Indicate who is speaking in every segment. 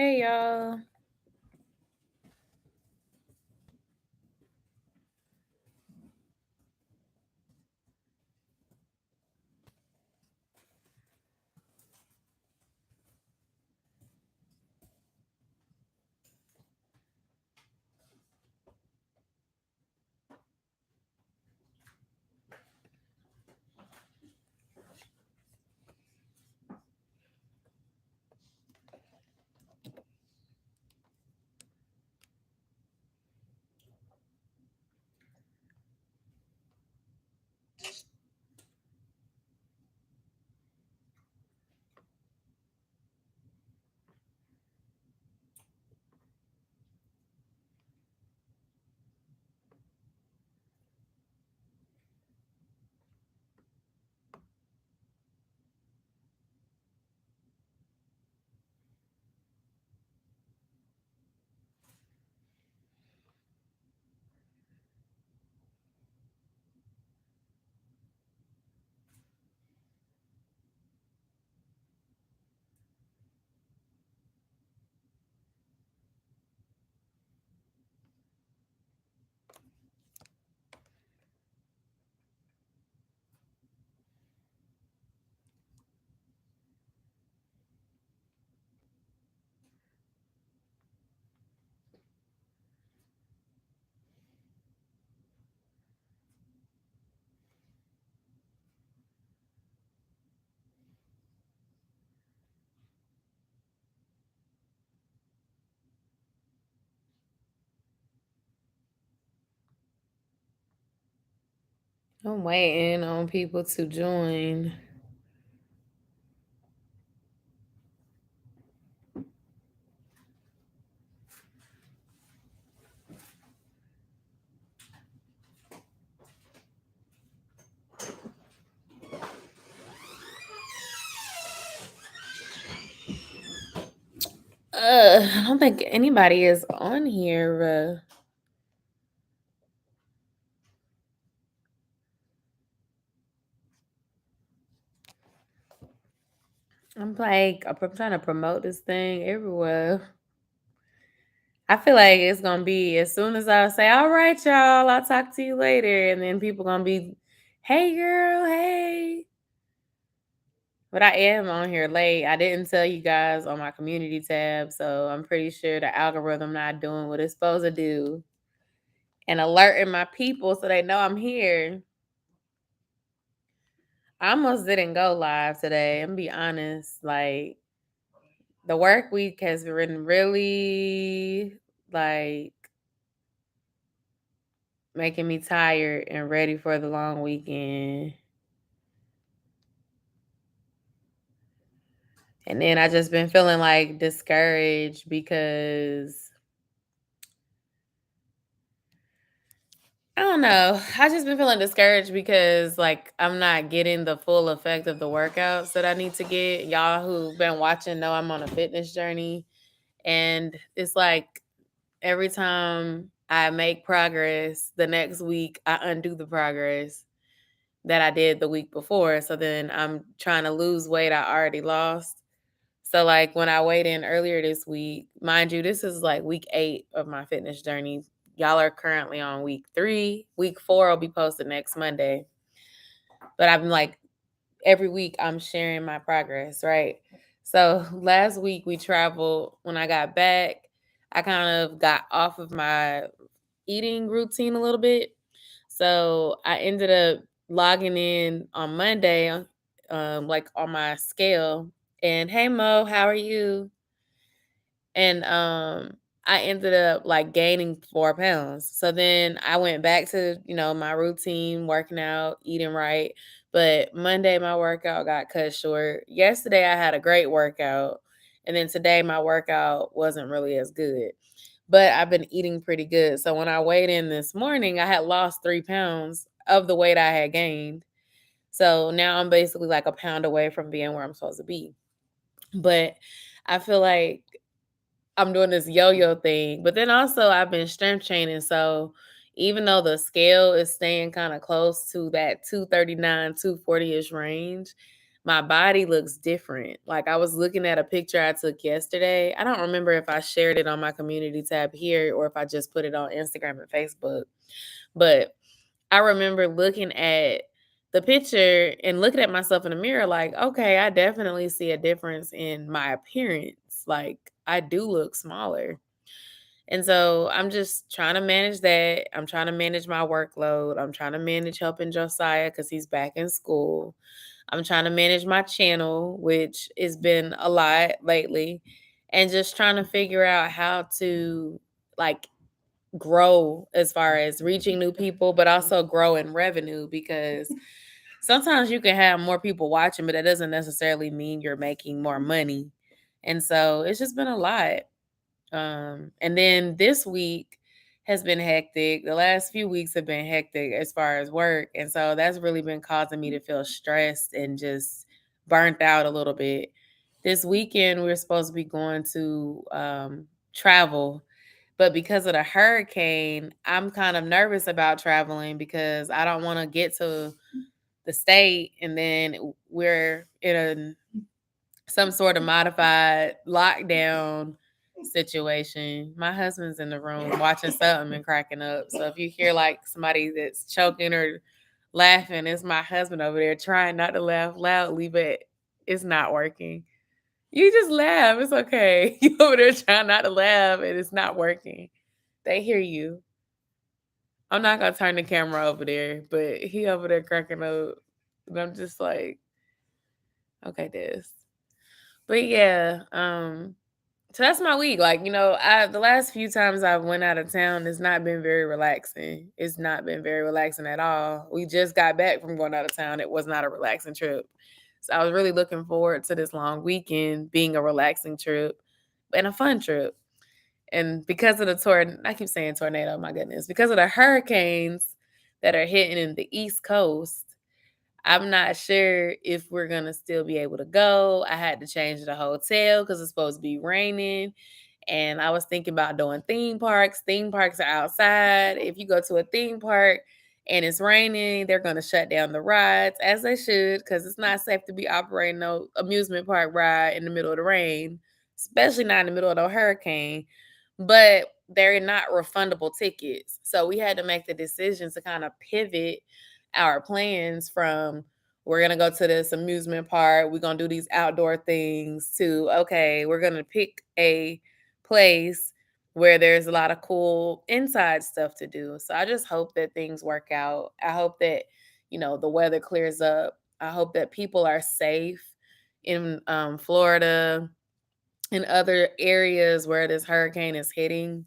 Speaker 1: Hey y'all. I'm waiting on people to join. I don't think anybody is on here. I'm trying to promote this thing everywhere. I feel like it's gonna be as soon as I say, "All right, y'all, I'll talk to you later," and then people gonna be, "Hey, girl, hey." But I am on here late. I didn't tell you guys on my community tab, so I'm pretty sure the algorithm not doing what it's supposed to do and alerting my people so they know I'm here. I almost didn't go live today. I'm gonna be honest. Like the work week has been really like making me tired and ready for the long weekend. And then I just been feeling like discouraged because I don't know. I just been feeling discouraged because like I'm not getting the full effect of the workouts that I need to get. Y'all who've been watching know I'm on a fitness journey, and it's like every time I make progress, the next week I undo the progress that I did the week before. So then I'm trying to lose weight I already lost. So like when I weighed in earlier this week, mind you, this is like week 8 of my fitness journey. Y'all are currently on week 3. Week 4 will be posted next Monday. But I'm like every week I'm sharing my progress, right? So last week we traveled. When I got back, I kind of got off of my eating routine a little bit. So I ended up logging in on Monday, like on my scale. And hey Mo, how are you? And I ended up like gaining 4 pounds. So then I went back to, my routine, working out, eating right. But Monday my workout got cut short. Yesterday I had a great workout. And then today my workout wasn't really as good. But I've been eating pretty good. So when I weighed in this morning, I had lost 3 pounds of the weight I had gained. So now I'm basically like a pound away from being where I'm supposed to be. But I feel like I'm doing this yo-yo thing, but then also I've been strength training. So even though the scale is staying kind of close to that 239, 240-ish range, my body looks different. Like, I was looking at a picture I took yesterday. I don't remember if I shared it on my community tab here or if I just put it on Instagram and Facebook. But I remember looking at the picture and looking at myself in the mirror like, okay, I definitely see a difference in my appearance. Like, I do look smaller. And so I'm just trying to manage that. I'm trying to manage my workload. I'm trying to manage helping Josiah because he's back in school. I'm trying to manage my channel, which has been a lot lately, and just trying to figure out how to like grow as far as reaching new people, but also grow in revenue because sometimes you can have more people watching, but that doesn't necessarily mean you're making more money. And so it's just been a lot. And then this week has been hectic. The last few weeks have been hectic as far as work. And so that's really been causing me to feel stressed and just burnt out a little bit. This weekend, we're supposed to be going to travel. But because of the hurricane, I'm kind of nervous about traveling because I don't want to get to the state and then we're in some sort of modified lockdown situation. My husband's in the room watching something and cracking up. So if you hear like somebody that's choking or laughing, it's my husband over there trying not to laugh loudly, but it's not working. You just laugh. It's okay. You over there trying not to laugh and it's not working. They hear you. I'm not gonna turn the camera over there, but he over there cracking up. And I'm just like, okay, this. But yeah, so that's my week. Like, the last few times I went out of town, it's not been very relaxing. It's not been very relaxing at all. We just got back from going out of town. It was not a relaxing trip. So I was really looking forward to this long weekend being a relaxing trip and a fun trip. And because of I keep saying tornado, my goodness, because of the hurricanes that are hitting in the East Coast, I'm not sure if we're going to still be able to go. I had to change the hotel because it's supposed to be raining. And I was thinking about doing theme parks. Theme parks are outside. If you go to a theme park and it's raining, they're going to shut down the rides, as they should, because it's not safe to be operating no amusement park ride in the middle of the rain, especially not in the middle of the hurricane. But they're not refundable tickets. So we had to make the decision to kind of pivot our plans from we're going to go to this amusement park, we're going to do these outdoor things, to okay, we're going to pick a place where there's a lot of cool inside stuff to do. So I just hope that things work out. I hope that the weather clears up. I hope that people are safe in Florida and other areas where this hurricane is hitting.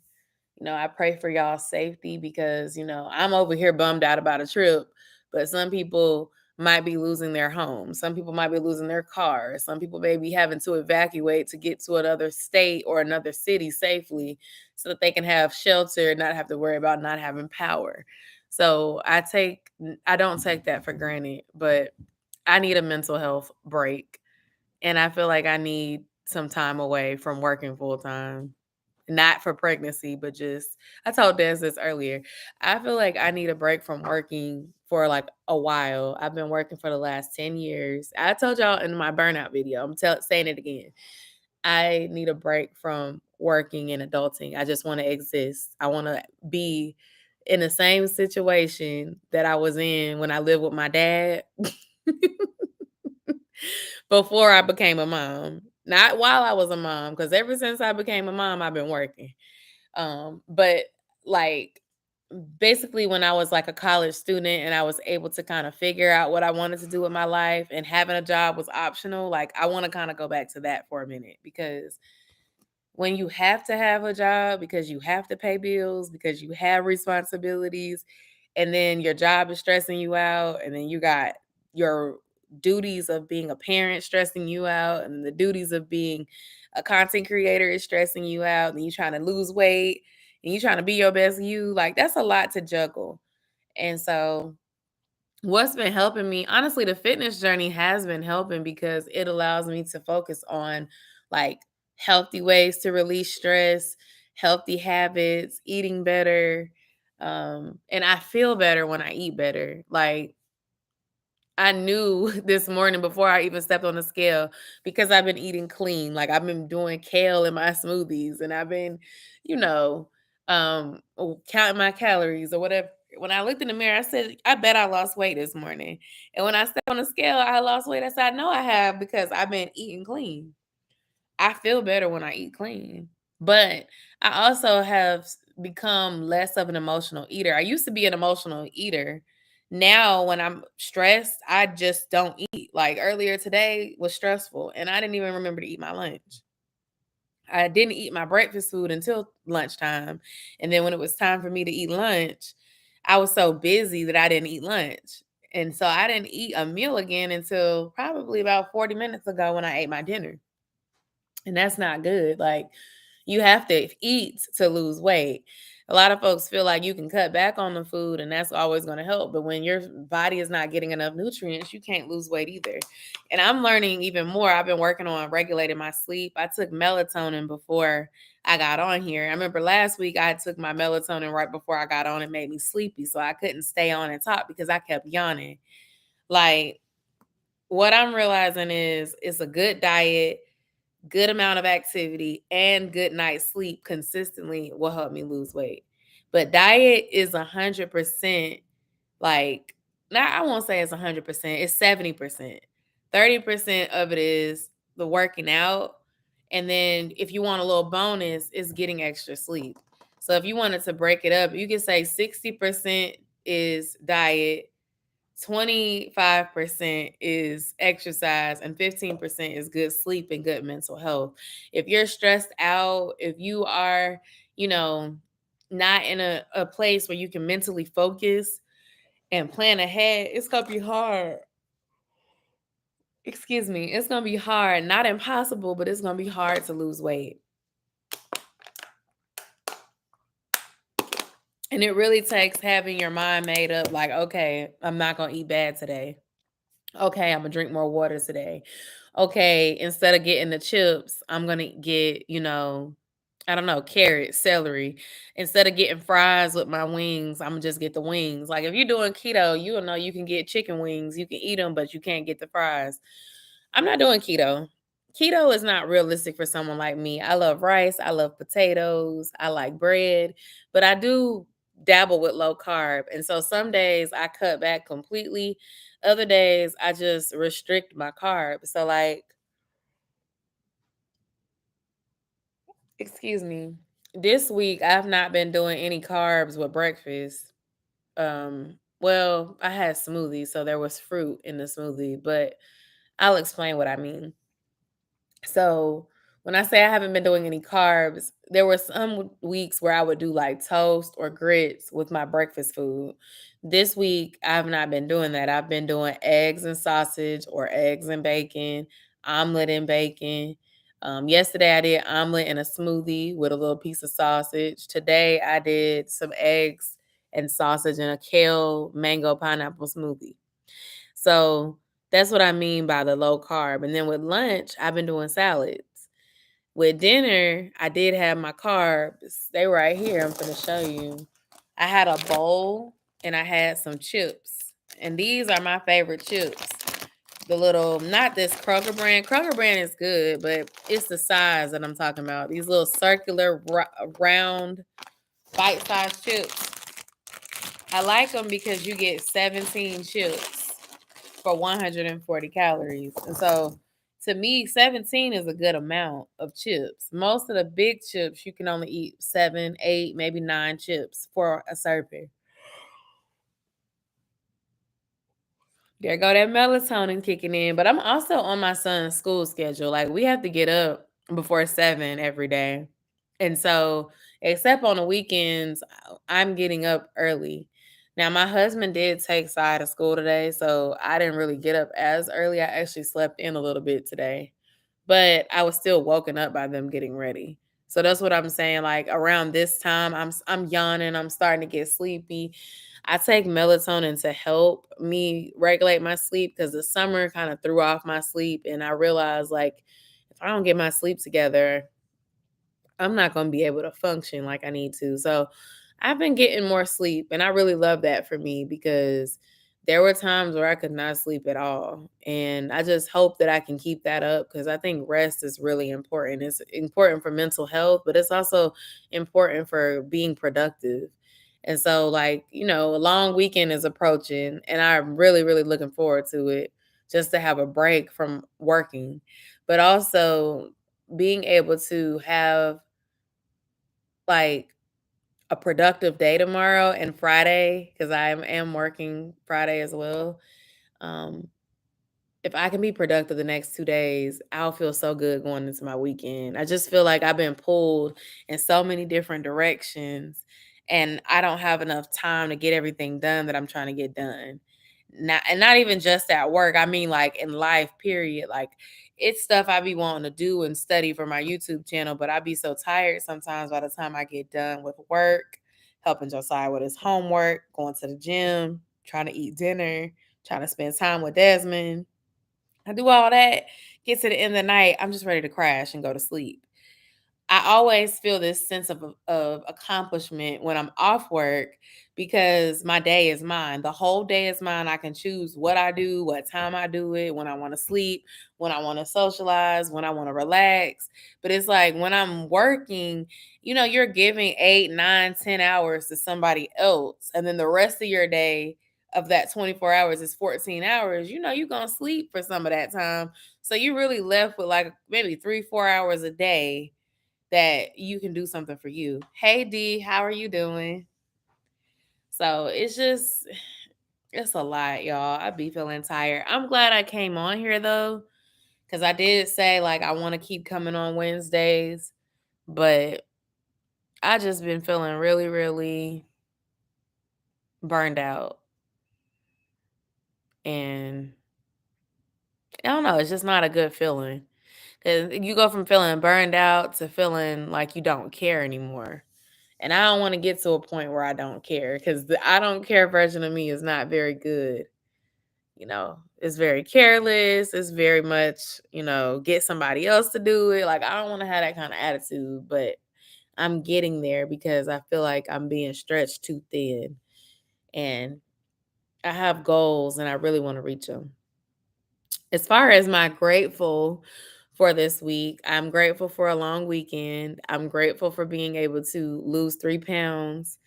Speaker 1: I pray for y'all's safety because, I'm over here bummed out about a trip, but some people might be losing their homes. Some people might be losing their cars. Some people may be having to evacuate to get to another state or another city safely so that they can have shelter and not have to worry about not having power. So I don't take that for granted, but I need a mental health break. And I feel like I need some time away from working full time. Not for pregnancy, but just I told Des this earlier. I feel like I need a break from working for like a while. I've been working for the last 10 years. I told y'all in my burnout video. Saying it again. I need a break from working and adulting. I just want to exist. I want to be in the same situation that I was in when I lived with my dad before I became a mom. Not while I was a mom, because ever since I became a mom, I've been working. But like basically when I was like a college student and I was able to kind of figure out what I wanted to do with my life and having a job was optional, like I want to kind of go back to that for a minute because when you have to have a job because you have to pay bills, because you have responsibilities, and then your job is stressing you out, and then you got your duties of being a parent stressing you out, and the duties of being a content creator is stressing you out, and you're trying to lose weight, and you're trying to be your best you, like that's a lot to juggle. And so what's been helping me, honestly, the fitness journey has been helping because it allows me to focus on like healthy ways to release stress, healthy habits, eating better. And I feel better when I eat better. Like I knew this morning before I even stepped on the scale because I've been eating clean. Like I've been doing kale in my smoothies and I've been, you know, counting my calories or whatever. When I looked in the mirror, I said, I bet I lost weight this morning. And when I stepped on the scale, I lost weight. I said, I know I have because I've been eating clean. I feel better when I eat clean. But I also have become less of an emotional eater. I used to be an emotional eater. Now, when I'm stressed, I just don't eat. Like earlier today was stressful and I didn't even remember to eat my lunch. I didn't eat my breakfast food until lunchtime. And then when it was time for me to eat lunch, I was so busy that I didn't eat lunch. And so I didn't eat a meal again until probably about 40 minutes ago when I ate my dinner. And that's not good. Like, you have to eat to lose weight. A lot of folks feel like you can cut back on the food and that's always going to help. But when your body is not getting enough nutrients, you can't lose weight either. And I'm learning even more. I've been working on regulating my sleep. I took melatonin before I got on here. I remember last week I took my melatonin right before I got on. It made me sleepy. So I couldn't stay on and talk because I kept yawning. Like, what I'm realizing is it's a good diet, good amount of activity, and good night's sleep consistently will help me lose weight. But diet is 100%, like, now I won't say it's 100%, it's 70%. 30% of it is the working out. And then if you want a little bonus, it's getting extra sleep. So if you wanted to break it up, you could say 60% is diet, 25% is exercise, and 15% is good sleep and good mental health. If you're stressed out, if you are, you know, not in a place where you can mentally focus and plan ahead, it's going to be hard. Excuse me. It's going to be hard. Not impossible, but it's going to be hard to lose weight. And it really takes having your mind made up like, okay, I'm not going to eat bad today. Okay, I'm gonna drink more water today. Okay, instead of getting the chips, I'm gonna get, I don't know, carrots, celery. Instead of getting fries with my wings, I'm gonna just get the wings. Like if you're doing keto, you'll know you can get chicken wings, you can eat them, but you can't get the fries. I'm not doing keto. Keto is not realistic for someone like me. I love rice, I love potatoes, I like bread, but I do dabble with low carb. And so some days I cut back completely. Other days I just restrict my carbs. So like, excuse me. This week I've not been doing any carbs with breakfast. Well, I had smoothies, so there was fruit in the smoothie, but I'll explain what I mean. So when I say I haven't been doing any carbs, there were some weeks where I would do like toast or grits with my breakfast food. This week, I've not been doing that. I've been doing eggs and sausage or eggs and bacon, omelet and bacon. Yesterday, I did omelet and a smoothie with a little piece of sausage. Today, I did some eggs and sausage and a kale mango pineapple smoothie. So that's what I mean by the low carb. And then with lunch, I've been doing salads. With dinner, I did have my carbs. They right here. I'm going to show you. I had a bowl and I had some chips. And these are my favorite chips. The little, not this Kroger brand. Kroger brand is good, but it's the size that I'm talking about. These little circular, round, bite-sized chips. I like them because you get 17 chips for 140 calories. And so to me, 17 is a good amount of chips. Most of the big chips, you can only eat 7, 8, maybe 9 chips for a serving. There go that melatonin kicking in. But I'm also on my son's school schedule. Like we have to get up before 7 every day. And so, except on the weekends, I'm getting up early. Now, my husband did take side of school today, so I didn't really get up as early. I actually slept in a little bit today, but I was still woken up by them getting ready. So that's what I'm saying. Like around this time, I'm yawning. I'm starting to get sleepy. I take melatonin to help me regulate my sleep because the summer kind of threw off my sleep, and I realized like if I don't get my sleep together, I'm not going to be able to function like I need to. So I've been getting more sleep and I really love that for me because there were times where I could not sleep at all. And I just hope that I can keep that up because I think rest is really important. It's important for mental health, but it's also important for being productive. And so, like, a long weekend is approaching, and I'm really, really looking forward to it just to have a break from working, but also being able to have like a productive day tomorrow and Friday, because I am working Friday as well. Um, if I can be productive the next 2 days, I'll feel so good going into my weekend. I just feel like I've been pulled in so many different directions, and I don't have enough time to get everything done that I'm trying to get done. Not even just at work. I mean, like in life, period. Like it's stuff I be wanting to do and study for my YouTube channel, but I be so tired sometimes by the time I get done with work, helping Josiah with his homework, going to the gym, trying to eat dinner, trying to spend time with Desmond. I do all that, get to the end of the night, I'm just ready to crash and go to sleep. I always feel this sense of accomplishment when I'm off work because my day is mine. The whole day is mine. I can choose what I do, what time I do it, when I want to sleep, when I want to socialize, when I want to relax. But it's like when I'm working, you're giving 8, 9, 10 hours to somebody else. And then the rest of your day of that 24 hours is 14 hours. You're going to sleep for some of that time. So you really left with like maybe 3, 4 hours a day that you can do something for you. Hey D, how are you doing? So it's a lot, y'all. I be feeling tired. I'm glad I came on here though, because I did say like I want to keep coming on Wednesdays, but I just been feeling really, really burned out. And I don't know, it's just not a good feeling. Because you go from feeling burned out to feeling like you don't care anymore. And I don't want to get to a point where I don't care because the I don't care version of me is not very good. It's very careless. It's very much, get somebody else to do it. Like, I don't want to have that kind of attitude, but I'm getting there because I feel like I'm being stretched too thin. And I have goals and I really want to reach them. As far as my grateful for this week, I'm grateful for a long weekend. I'm grateful for being able to lose 3 pounds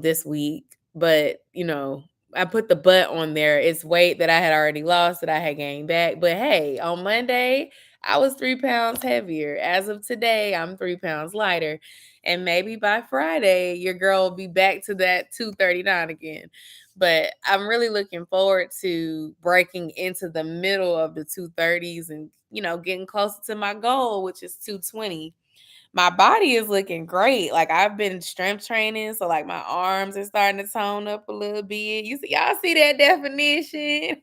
Speaker 1: this week. But, I put the but on there. It's weight that I had already lost that I had gained back. But hey, on Monday, I was 3 pounds heavier. As of today, I'm 3 pounds lighter. And maybe by Friday, your girl will be back to that 239 again. But I'm really looking forward to breaking into the middle of the 230s and, getting closer to my goal, which is 220. My body is looking great. Like I've been strength training, so like my arms are starting to tone up a little bit. Y'all see that definition?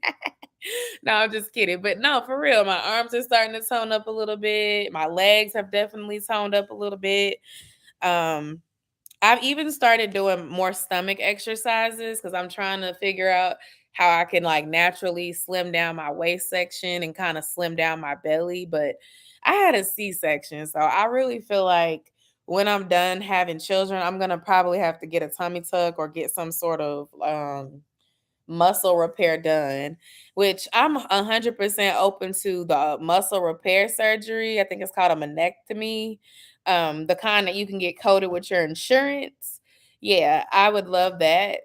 Speaker 1: No, I'm just kidding. But no, for real, my arms are starting to tone up a little bit. My legs have definitely toned up a little bit. Um, I've even started doing more stomach exercises because I'm trying to figure out how I can like naturally slim down my waist section and kind of slim down my belly. But I had a C-section, so I really feel like when I'm done having children, I'm gonna probably have to get a tummy tuck or get some sort of muscle repair done, which I'm 100% open to the muscle repair surgery. I think it's called a manectomy, the kind that you can get coded with your insurance. Yeah, I would love that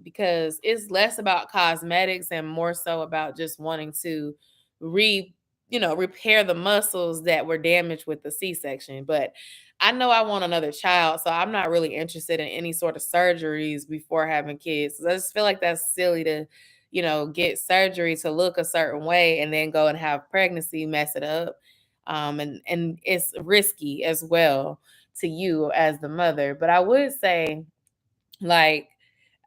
Speaker 1: because it's less about cosmetics and more so about just wanting to repair the muscles that were damaged with the C-section. But I know I want another child, so I'm not really interested in any sort of surgeries before having kids. I just feel like that's silly to, get surgery to look a certain way and then go and have pregnancy, mess it up. And it's risky as well to you as the mother. But I would say, like,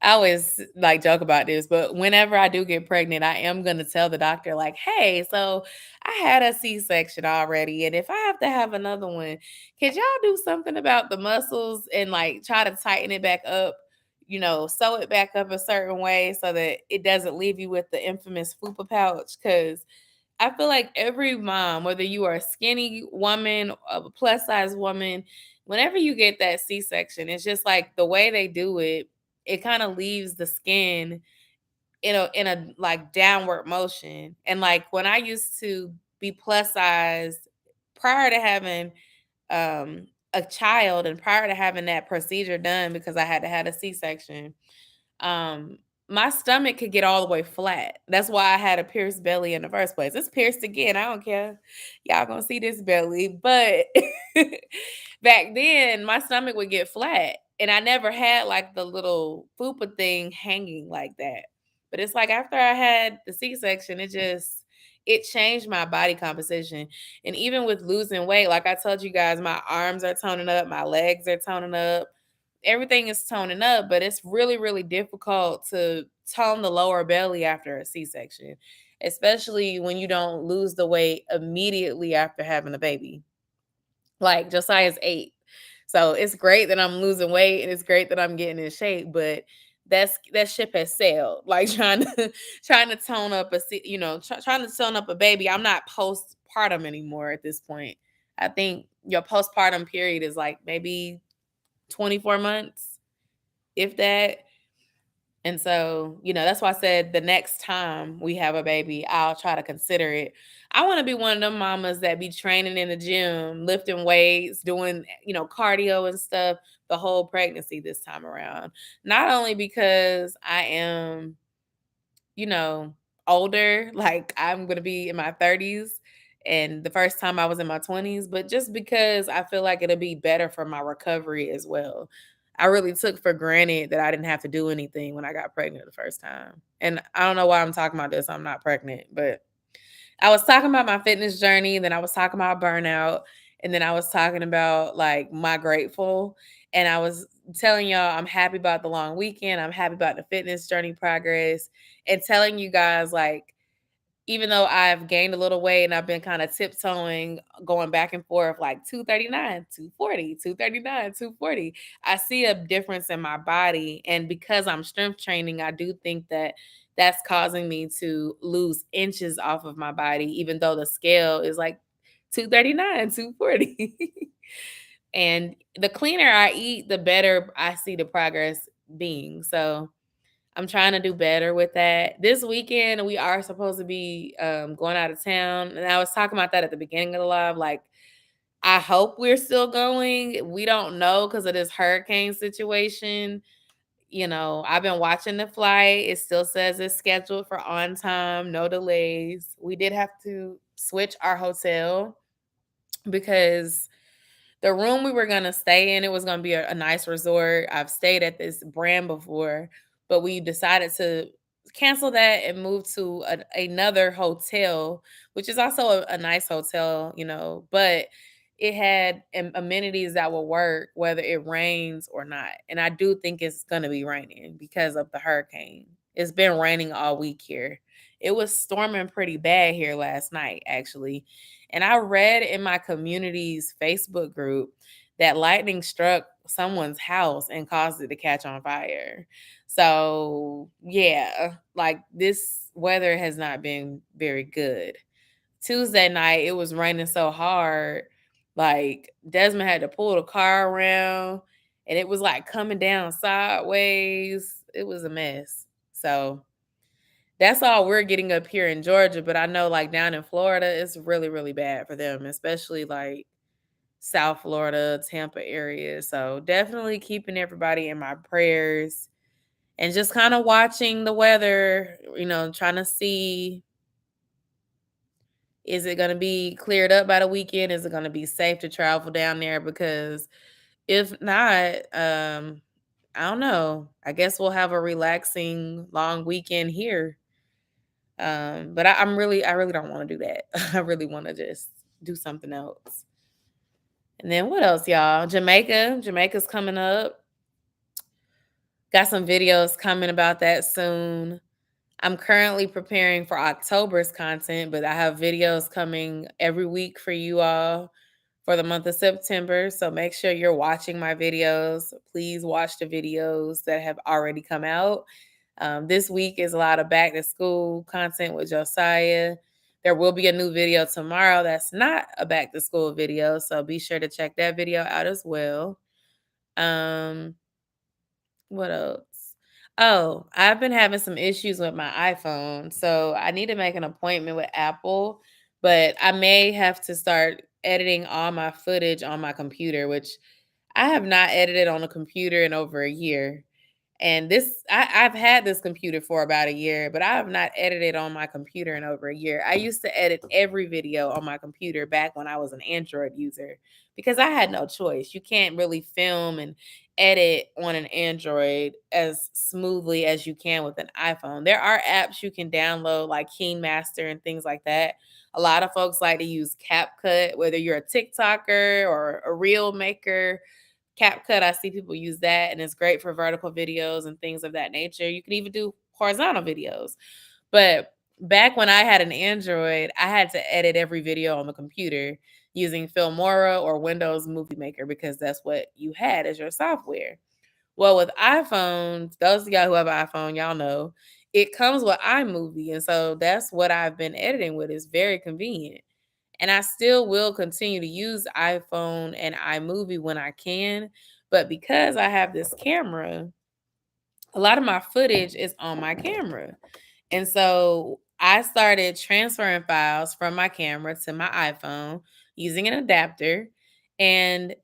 Speaker 1: I always like joke about this, but whenever I do get pregnant, I am gonna tell the doctor, like, hey, so I had a C-section already, and if I have to have another one, could y'all do something about the muscles and like try to tighten it back up, sew it back up a certain way so that it doesn't leave you with the infamous fupa pouch? Because I feel like every mom, whether you are a skinny woman, a plus size woman, whenever you get that C-section, it's just like the way they do it, it kind of leaves the skin in a like downward motion. And like when I used to be plus size prior to having a child and prior to having that procedure done, because I had to have a C-section, um my stomach could get all the way flat. That's why I had a pierced belly in the first place. It's pierced again. I don't care. Y'all gonna see this belly. But back then, my stomach would get flat. And I never had like the little fupa thing hanging like that. But it's like after I had the C-section, it changed my body composition. And even with losing weight, like I told you guys, my arms are toning up, my legs are toning up, everything is toning up, but it's really, really difficult to tone the lower belly after a C-section, especially when you don't lose the weight immediately after having a baby. Like Josiah's 8. So it's great that I'm losing weight and it's great that I'm getting in shape, but that ship has sailed. Like trying to tone up trying to tone up a baby. I'm not postpartum anymore at this point. I think your postpartum period is like maybe 24 months, if that. And so, that's why I said the next time we have a baby, I'll try to consider it. I want to be one of them mamas that be training in the gym, lifting weights, doing, cardio and stuff the whole pregnancy this time around. Not only because I am, older, like I'm going to be in my 30s and the first time I was in my 20s, but just because I feel like it'll be better for my recovery as well. I really took for granted that I didn't have to do anything when I got pregnant the first time. And I don't know why I'm talking about this. I'm not pregnant, but I was talking about my fitness journey, and then I was talking about burnout, and then I was talking about like my grateful, and I was telling y'all I'm happy about the long weekend. I'm happy about the fitness journey progress, and telling you guys like even though I've gained a little weight and I've been kind of tiptoeing, going back and forth like 239, 240, 239, 240, I see a difference in my body. And because I'm strength training, I do think that that's causing me to lose inches off of my body, even though the scale is like 239, 240. And the cleaner I eat, the better I see the progress being. So I'm trying to do better with that. This weekend, we are supposed to be going out of town. And I was talking about that at the beginning of the live. Like, I hope we're still going. We don't know because of this hurricane situation. I've been watching the flight. It still says it's scheduled for on time, no delays. We did have to switch our hotel because the room we were going to stay in, it was going to be a nice resort. I've stayed at this brand before, but we decided to cancel that and move to another hotel, which is also a nice hotel, but it had amenities that will work whether it rains or not. And I do think it's going to be raining because of the hurricane. It's been raining all week here. It was storming pretty bad here last night, actually. And I read in my community's Facebook group that lightning struck someone's house and caused it to catch on fire. So, yeah, like this weather has not been very good. Tuesday night, it was raining so hard, like Desmond had to pull the car around and it was like coming down sideways. It was a mess. So, that's all we're getting up here in Georgia, but I know like down in Florida, it's really, really bad for them, especially like South Florida, Tampa area. So definitely keeping everybody in my prayers and just kind of watching the weather, trying to see, is it going to be cleared up by the weekend? Is it going to be safe to travel down there? Because if not, I don't know. I guess we'll have a relaxing long weekend here. But I really don't want to do that. I really want to just do something else. And then what else, y'all? Jamaica's coming up. Got some videos coming about that soon. I'm currently preparing for October's content, but I have videos coming every week for you all for the month of September. So make sure you're watching my videos. Please watch the videos that have already come out. This week is a lot of back to school content with Josiah. There will be a new video tomorrow that's not a back to school video, so be sure to check that video out as well. What else? Oh, I've been having some issues with my iPhone, so I need to make an appointment with Apple, but I may have to start editing all my footage on my computer, which I have not edited on a computer in over a year. And I've had this computer for about a year, but I have not edited on my computer in over a year. I used to edit every video on my computer back when I was an Android user because I had no choice. You can't really film and edit on an Android as smoothly as you can with an iPhone. There are apps you can download like Keen Master and things like that. A lot of folks like to use CapCut, whether you're a TikToker or a reel maker. CapCut, I see people use that, and it's great for vertical videos and things of that nature. You can even do horizontal videos. But back when I had an Android, I had to edit every video on the computer using Filmora or Windows Movie Maker because that's what you had as your software. Well, with iPhones, those of y'all who have an iPhone, y'all know it comes with iMovie. And so that's what I've been editing with. It's very convenient. And I still will continue to use iPhone and iMovie when I can. But because I have this camera, a lot of my footage is on my camera. And so I started transferring files from my camera to my iPhone using an adapter. And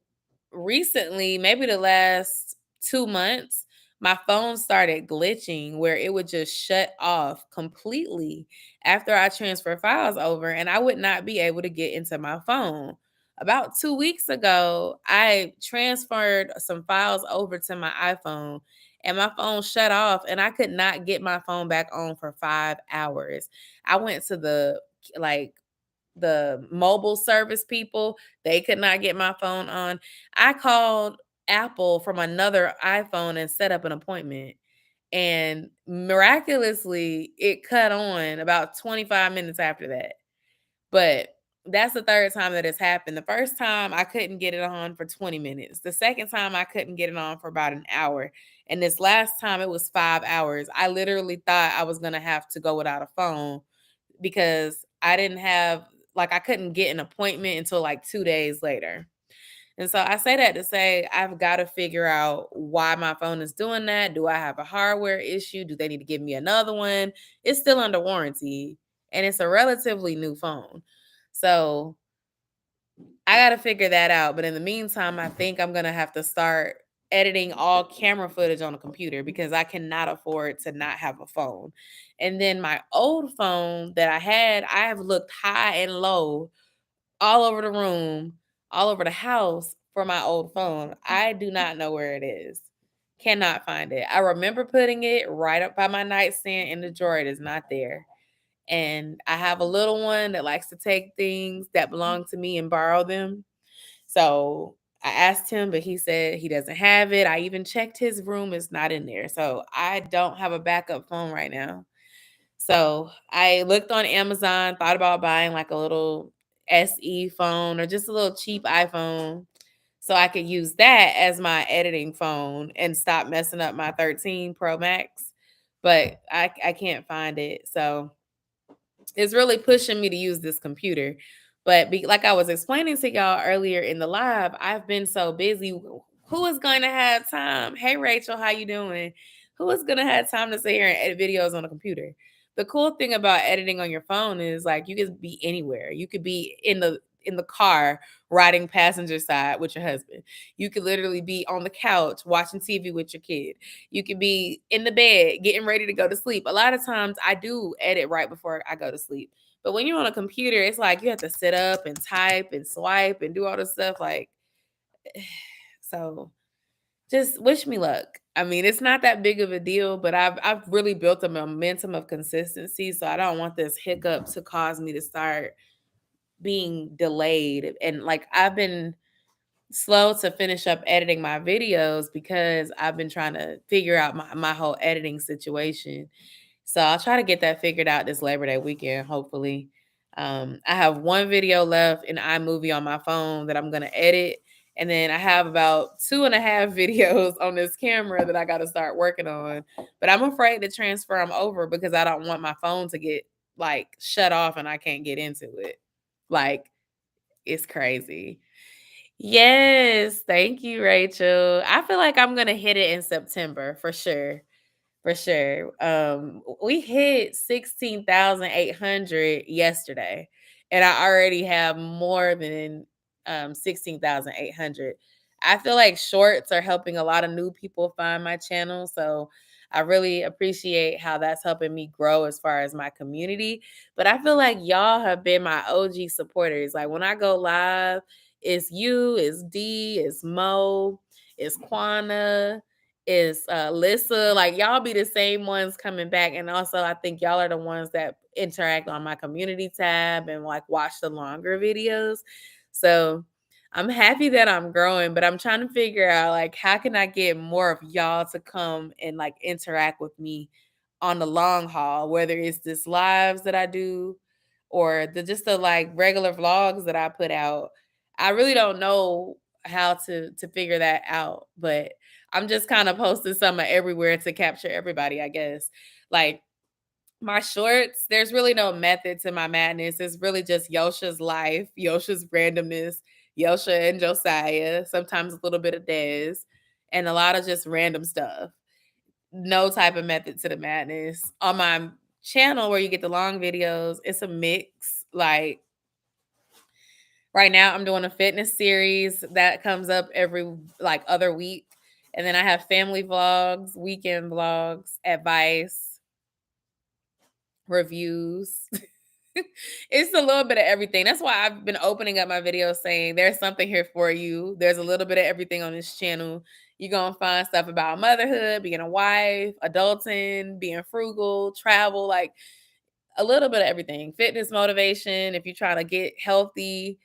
Speaker 1: recently, maybe the last 2 months, my phone started glitching where it would just shut off completely after I transfer files over, and I would not be able to get into my phone. About 2 weeks ago, I transferred some files over to my iPhone, and my phone shut off, and I could not get my phone back on for 5 hours. I went to like the mobile service people. They could not get my phone on. I called Apple from another iPhone and set up an appointment. And miraculously, it cut on about 25 minutes after that. But that's the third time that it's happened. The first time I couldn't get it on for 20 minutes. The second time I couldn't get it on for about an hour. And this last time it was 5 hours. I literally thought I was going to have to go without a phone because I didn't have, like, I couldn't get an appointment until like 2 days later. And so I say that to say I've got to figure out why my phone is doing that. Do I have a hardware issue? Do they need to give me another one? It's still under warranty and it's a relatively new phone. So I got to figure that out. But in the meantime, I think I'm going to have to start editing all camera footage on a computer because I cannot afford to not have a phone. And then my old phone that I have looked high and low all over the room, all over the house for my old phone. I do not know where it is. Cannot find it. I remember putting it right up by my nightstand in the drawer. It is not there. And I have a little one that likes to take things that belong to me and borrow them. So I asked him, but he said he doesn't have it. I even checked his room, it's not in there. So I don't have a backup phone right now. So I looked on Amazon, thought about buying like a little SE phone or just a little cheap iPhone so I could use that as my editing phone and stop messing up my 13 Pro Max. But I can't find it. So it's really pushing me to use this computer. But like I was explaining to y'all earlier in the live, I've been so busy. Who is going to have time? Hey, Rachel, how you doing? Who is going to have time to sit here and edit videos on a computer? The cool thing about editing on your phone is like you could be anywhere. You could be in the car riding passenger side with your husband. You could literally be on the couch watching TV with your kid. You could be in the bed getting ready to go to sleep. A lot of times I do edit right before I go to sleep. But when you're on a computer, it's like you have to sit up and type and swipe and do all this stuff. Like, so just wish me luck. I mean, it's not that big of a deal, but I've really built a momentum of consistency. So I don't want this hiccup to cause me to start being delayed. And like I've been slow to finish up editing my videos because I've been trying to figure out my whole editing situation. So I'll try to get that figured out this Labor Day weekend, hopefully. I have one video left in iMovie on my phone that I'm going to edit. And then I have about 2.5 videos on this camera that I got to start working on. But I'm afraid to transfer them over because I don't want my phone to get like shut off and I can't get into it. Like, it's crazy. Yes, thank you, Rachel. I feel like I'm gonna hit it in September for sure. For sure. We hit 16,800 yesterday, and I already have more than 16,800. I feel like shorts are helping a lot of new people find my channel, so I really appreciate how that's helping me grow as far as my community. But I feel like y'all have been my OG supporters. Like when I go live, it's you, it's D, it's Mo, it's Quana, is Lissa. Like y'all be the same ones coming back. And also I think y'all are the ones that interact on my community tab and like watch the longer videos. So I'm happy that I'm growing, but I'm trying to figure out like how can I get more of y'all to come and like interact with me on the long haul, whether it's this lives that I do or the like regular vlogs that I put out. I really don't know how to figure that out, but I'm just kind of posting some everywhere to capture everybody, I guess. Like my shorts, there's really no method to my madness. It's really just Yosha's life, Yosha's randomness, Yosha and Josiah, sometimes a little bit of Dez, and a lot of just random stuff. No type of method to the madness. On my channel where you get the long videos, it's a mix. Like right now I'm doing a fitness series that comes up every like other week. And then I have family vlogs, weekend vlogs, advice, reviews. It's a little bit of everything. That's why I've been opening up my videos saying there's something here for you. There's a little bit of everything on this channel. You're going to find stuff about motherhood, being a wife, adulting, being frugal, travel, like a little bit of everything. Fitness motivation, if you're trying to get healthy.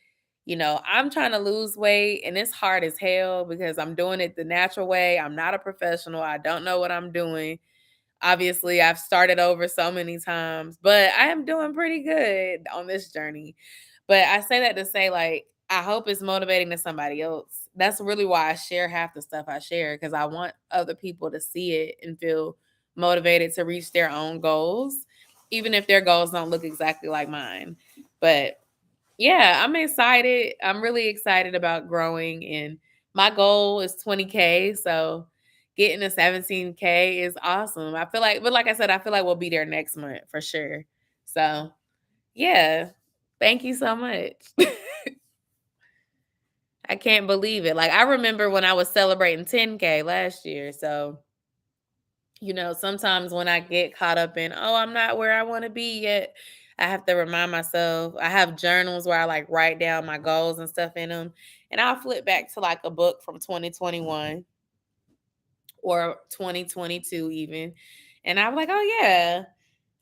Speaker 1: You know, I'm trying to lose weight and it's hard as hell because I'm doing it the natural way. I'm not a professional. I don't know what I'm doing. Obviously, I've started over so many times, but I am doing pretty good on this journey. But I say that to say, like, I hope it's motivating to somebody else. That's really why I share half the stuff I share because I want other people to see it and feel motivated to reach their own goals, even if their goals don't look exactly like mine. But yeah, I'm excited. I'm really excited about growing, and my goal is 20K. So getting to 17K is awesome. I feel like, but like I said, I feel like we'll be there next month for sure. So yeah, thank you so much. I can't believe it. Like I remember when I was celebrating 10K last year. So you know, sometimes when I get caught up in, oh, I'm not where I want to be yet, I have to remind myself. I have journals where I like write down my goals and stuff in them. And I'll flip back to like a book from 2021 or 2022 even. And I'm like, oh yeah,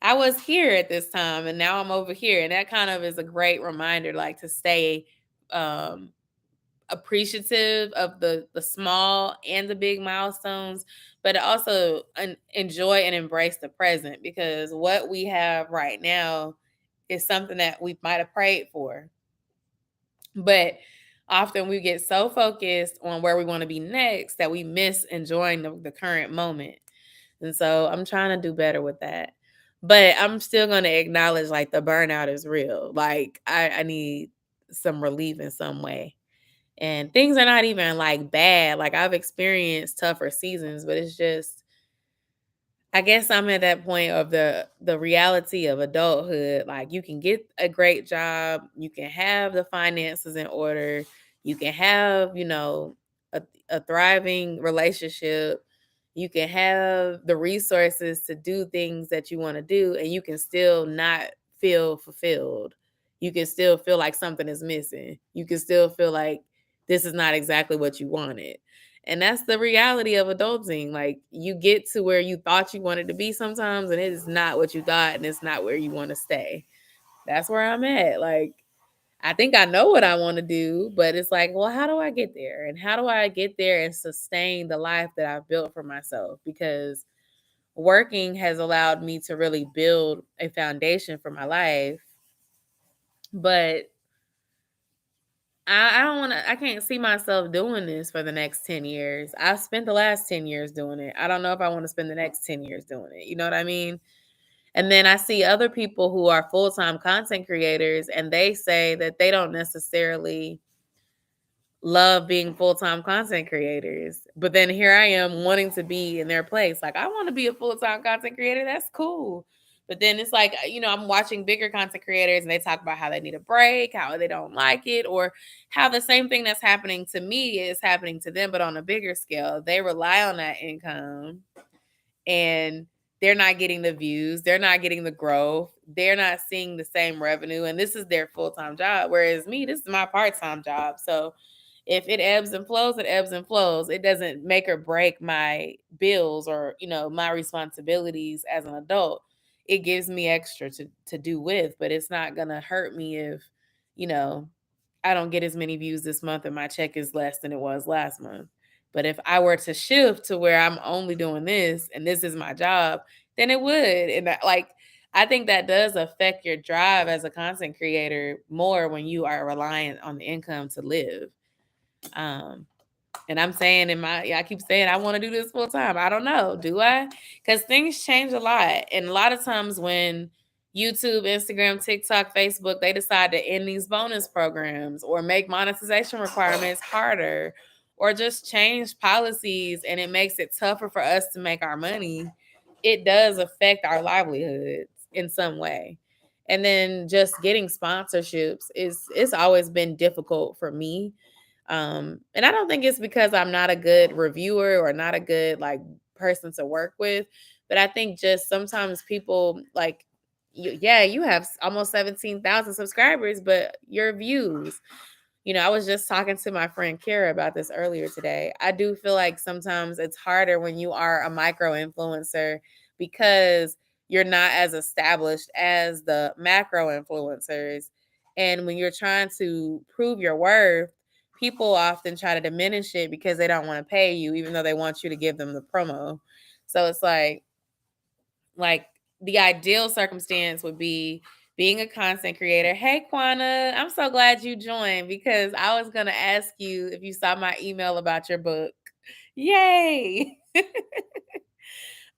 Speaker 1: I was here at this time and now I'm over here. And that kind of is a great reminder, like to stay um appreciative of the small and the big milestones, but also enjoy and embrace the present because what we have right now is something that we might have prayed for. But often we get so focused on where we want to be next that we miss enjoying the current moment. And so I'm trying to do better with that. But I'm still going to acknowledge like the burnout is real. Like I need some relief in some way. And things are not even like bad. Like I've experienced tougher seasons, but it's just I guess I'm at that point of the reality of adulthood. Like you can get a great job, you can have the finances in order, you can have, you know, a thriving relationship, you can have the resources to do things that you want to do, and you can still not feel fulfilled. You can still feel like something is missing. You can still feel like this is not exactly what you wanted. And that's the reality of adulting. Like you get to where you thought you wanted to be sometimes, and it is not what you thought, and it's not where you want to stay. That's where I'm at. Like, I think I know what I want to do, but it's like, well, how do I get there? And how do I get there and sustain the life that I've built for myself? Because working has allowed me to really build a foundation for my life. But I don't want to, I can't see myself doing this for the next 10 years. I've spent the last 10 years doing it. I don't know if I want to spend the next 10 years doing it. You know what I mean? And then I see other people who are full-time content creators and they say that they don't necessarily love being full-time content creators. But then here I am wanting to be in their place. Like, I want to be a full-time content creator. That's cool. But then it's like, I'm watching bigger content creators and they talk about how they need a break, how they don't like it, or how the same thing that's happening to me is happening to them, but on a bigger scale. They rely on that income and they're not getting the views, they're not getting the growth, they're not seeing the same revenue, and this is their full-time job. Whereas me, this is my part-time job. So if it ebbs and flows, it ebbs and flows. It doesn't make or break my bills or, my responsibilities as an adult. It gives me extra to do with, but it's not gonna hurt me if, you know, I don't get as many views this month and my check is less than it was last month. But if I were to shift to where I'm only doing this and this is my job, then it would. And I think that does affect your drive as a content creator more when you are reliant on the income to live. And I'm saying I keep saying I want to do this full time. I don't know. Do I? Because things change a lot. And a lot of times when YouTube, Instagram, TikTok, Facebook, they decide to end these bonus programs or make monetization requirements harder or just change policies and it makes it tougher for us to make our money, it does affect our livelihoods in some way. And then just getting sponsorships it's always been difficult for me. And I don't think it's because I'm not a good reviewer or not a good person to work with, but I think just sometimes people you have almost 17,000 subscribers, but your views. I was just talking to my friend Kara about this earlier today. I do feel like sometimes it's harder when you are a micro influencer because you're not as established as the macro influencers. And when you're trying to prove your worth, people often try to diminish it because they don't want to pay you, even though they want you to give them the promo. So it's like the ideal circumstance would be being a content creator. Hey, Quana, I'm so glad you joined because I was going to ask you if you saw my email about your book. Yay.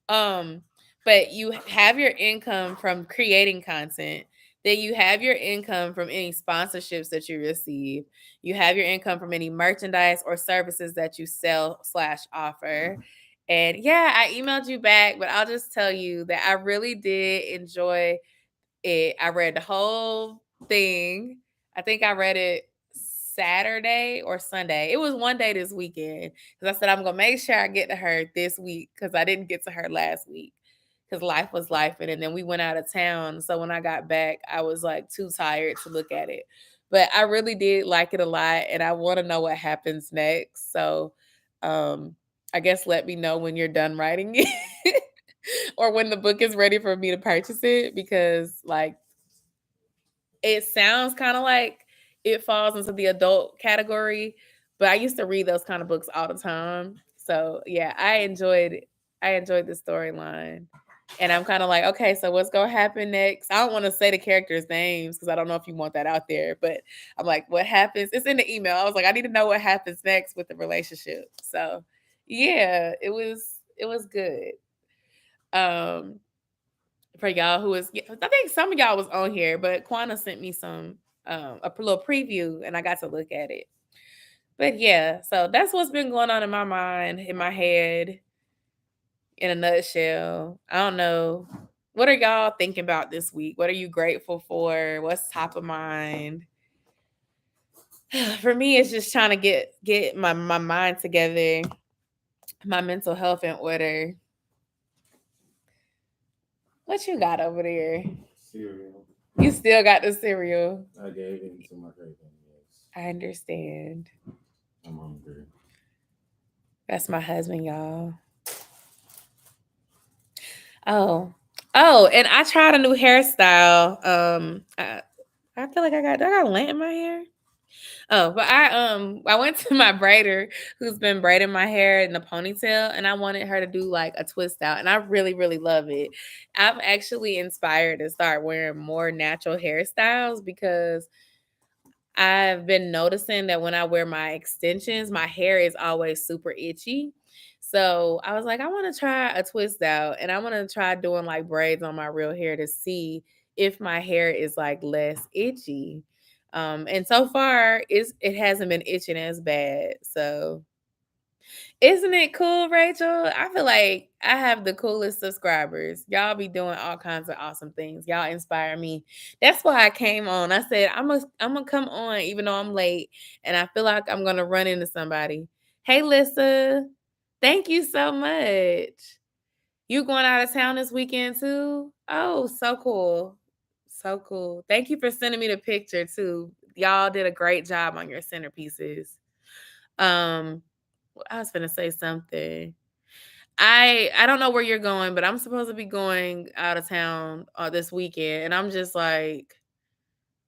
Speaker 1: But you have your income from creating content. Then you have your income from any sponsorships that you receive. You have your income from any merchandise or services that you sell/offer. And yeah, I emailed you back, but I'll just tell you that I really did enjoy it. I read the whole thing. I think I read it Saturday or Sunday. It was one day this weekend because I said I'm gonna make sure I get to her this week because I didn't get to her last week because life was life, and then we went out of town. So when I got back, I was too tired to look at it. But I really did like it a lot, and I want to know what happens next. So I guess let me know when you're done writing it. Or when the book is ready for me to purchase it, because it sounds kind of like it falls into the adult category, but I used to read those kind of books all the time. So yeah, I enjoyed the storyline. And I'm kind of like, okay, so what's gonna happen next? I don't want to say the characters' names because I don't know if you want that out there, but I'm like, what happens? It's in the email. I was like, I need to know what happens next with the relationship. So yeah, it was good. Um, for y'all who is, I think some of y'all was on here, but Quana sent me a little preview and I got to look at it. But yeah, so that's what's been going on in my mind, in my head, in a nutshell. I don't know. What are y'all thinking about this week? What are you grateful for? What's top of mind? For me, it's just trying to get my mind together, my mental health in order. What you got over there?
Speaker 2: Cereal.
Speaker 1: You still got the cereal.
Speaker 2: I gave it to my craving, yes.
Speaker 1: I understand.
Speaker 2: I'm hungry.
Speaker 1: That's my husband, y'all. Oh, and I tried a new hairstyle. I feel like I got lint in my hair. Oh, but I went to my braider who's been braiding my hair in a ponytail, and I wanted her to do like a twist out, and I really, really love it. I'm actually inspired to start wearing more natural hairstyles because I've been noticing that when I wear my extensions, my hair is always super itchy. So I was like, I want to try a twist out and I want to try doing like braids on my real hair to see if my hair is like less itchy. And so far, it hasn't been itching as bad. So, isn't it cool, Rachel? I feel like I have the coolest subscribers. Y'all be doing all kinds of awesome things. Y'all inspire me. That's why I came on. I said I'm gonna come on even though I'm late, and I feel like I'm gonna run into somebody. Hey, Lissa, thank you so much. You going out of town this weekend too? Oh, so cool. So cool. Thank you for sending me the picture too. Y'all did a great job on your centerpieces. Um, I was gonna say something. I don't know where you're going, but I'm supposed to be going out of town this weekend, and I'm just like,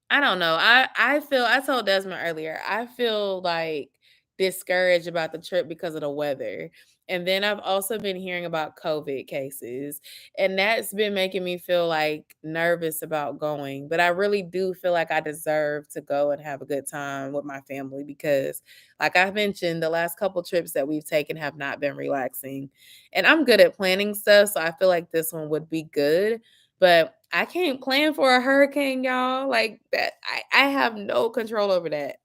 Speaker 1: I don't know. I told Desmond earlier, I feel like discouraged about the trip because of the weather. And then I've also been hearing about COVID cases, and that's been making me feel like nervous about going. But I really do feel like I deserve to go and have a good time with my family because, like I mentioned, the last couple trips that we've taken have not been relaxing. And I'm good at planning stuff, so I feel like this one would be good, but I can't plan for a hurricane, y'all. Like that, I have no control over that.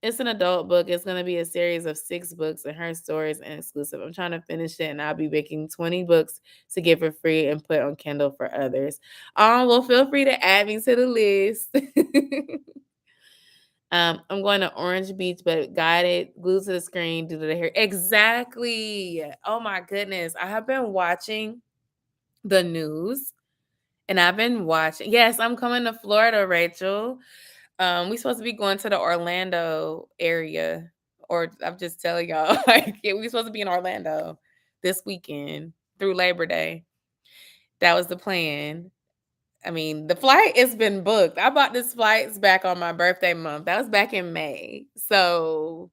Speaker 1: It's an adult book. It's gonna be a series of 6 books, and her story is exclusive. I'm trying to finish it, and I'll be making 20 books to give for free and put on Kindle for others. Well, feel free to add me to the list. I'm going to Orange Beach, but guided, glued to the screen due to the hair. Exactly. Oh my goodness. I have been watching the news. And I've been watching. Yes, I'm coming to Florida, Rachel. We supposed to be going to the Orlando area, or I'm just telling y'all, like, yeah, we supposed to be in Orlando this weekend through Labor Day. That was the plan. I mean, the flight has been booked. I bought this flights back on my birthday month. That was back in May. So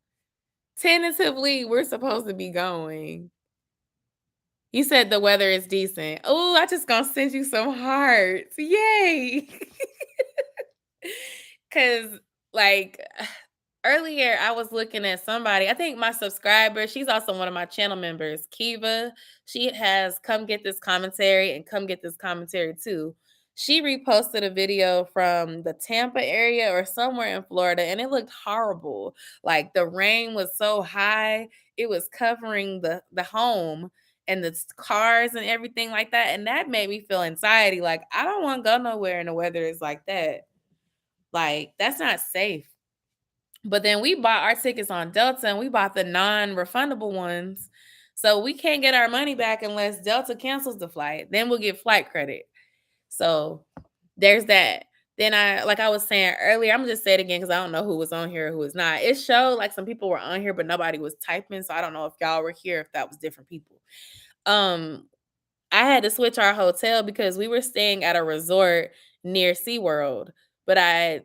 Speaker 1: tentatively, we're supposed to be going. You said the weather is decent. Oh, I just gonna send you some hearts. Yay. Cause like earlier I was looking at somebody, I think my subscriber, she's also one of my channel members, Kiva. She has Come Get This Commentary and Come Get This Commentary too. She reposted a video from the Tampa area or somewhere in Florida, and it looked horrible. Like the rain was so high, it was covering the home and the cars and everything like that. And that made me feel anxiety. Like, I don't want to go nowhere and the weather is like that. Like, that's not safe. But then we bought our tickets on Delta and we bought the non-refundable ones. So we can't get our money back unless Delta cancels the flight. Then we'll get flight credit. So there's that. Then like I was saying earlier, I'm just say it again because I don't know who was on here, who was not. It showed like some people were on here, but nobody was typing. So I don't know if y'all were here, if that was different people. I had to switch our hotel because we were staying at a resort near SeaWorld, but I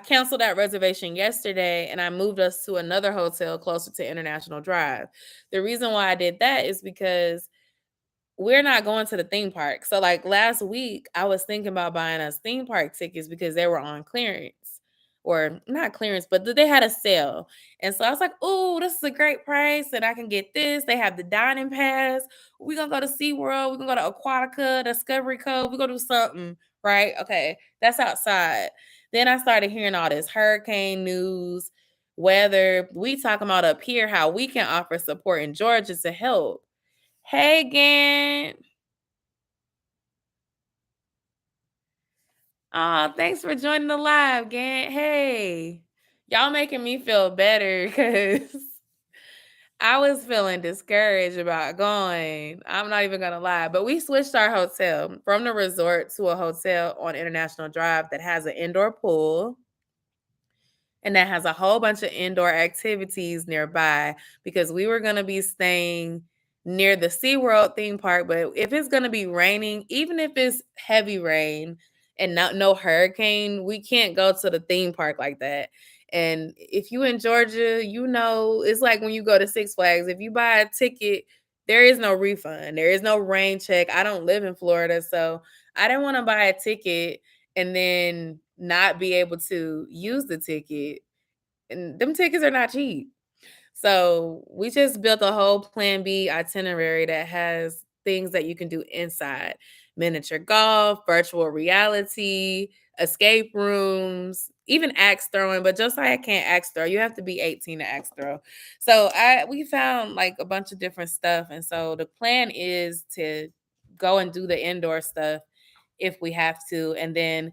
Speaker 1: canceled that reservation yesterday and I moved us to another hotel closer to International Drive. The reason why I did that is because we're not going to the theme park. So like last week, I was thinking about buying us theme park tickets because they were on clearance. Or not clearance, but they had a sale. And so I was like, oh, this is a great price. And I can get this. They have the dining pass. We're going to go to SeaWorld. We're going to go to Aquatica, Discovery Cove. We're going to do something, right? Okay, that's outside. Then I started hearing all this hurricane news, weather. We talking about up here how we can offer support in Georgia to help. Hey, Gant. Oh, thanks for joining the live, Gant. Hey, y'all making me feel better because I was feeling discouraged about going. I'm not even going to lie, but we switched our hotel from the resort to a hotel on International Drive that has an indoor pool and that has a whole bunch of indoor activities nearby because we were going to be staying near the SeaWorld theme park. But if it's going to be raining, even if it's heavy rain and no hurricane, we can't go to the theme park like that. And if you in Georgia, you know, it's like when you go to Six Flags, if you buy a ticket, there is no refund. There is no rain check. I don't live in Florida, so I didn't want to buy a ticket and then not be able to use the ticket. And them tickets are not cheap. So we just built a whole plan B itinerary that has things that you can do inside: miniature golf, virtual reality, escape rooms, even axe throwing, but Josiah can't axe throw. You have to be 18 to axe throw. So we found like a bunch of different stuff. And so the plan is to go and do the indoor stuff if we have to. And then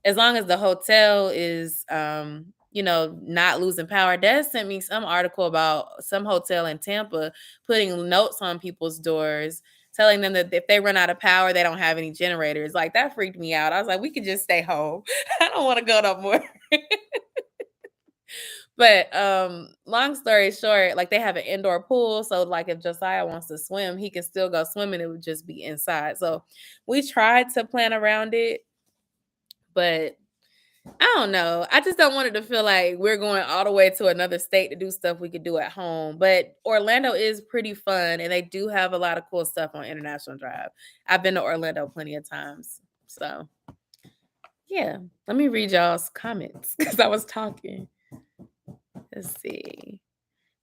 Speaker 1: as long as the hotel is not losing power. Des sent me some article about some hotel in Tampa putting notes on people's doors telling them that if they run out of power, they don't have any generators. Like, that freaked me out. I was like, we could just stay home. I don't want to go no more. But long story short, like, they have an indoor pool. So like if Josiah wants to swim, he can still go swimming. It would just be inside. So we tried to plan around it, but I don't know. I just don't want it to feel like we're going all the way to another state to do stuff we could do at home. But Orlando is pretty fun, and they do have a lot of cool stuff on International Drive. I've been to Orlando plenty of times. So, yeah. Let me read y'all's comments because I was talking. Let's see.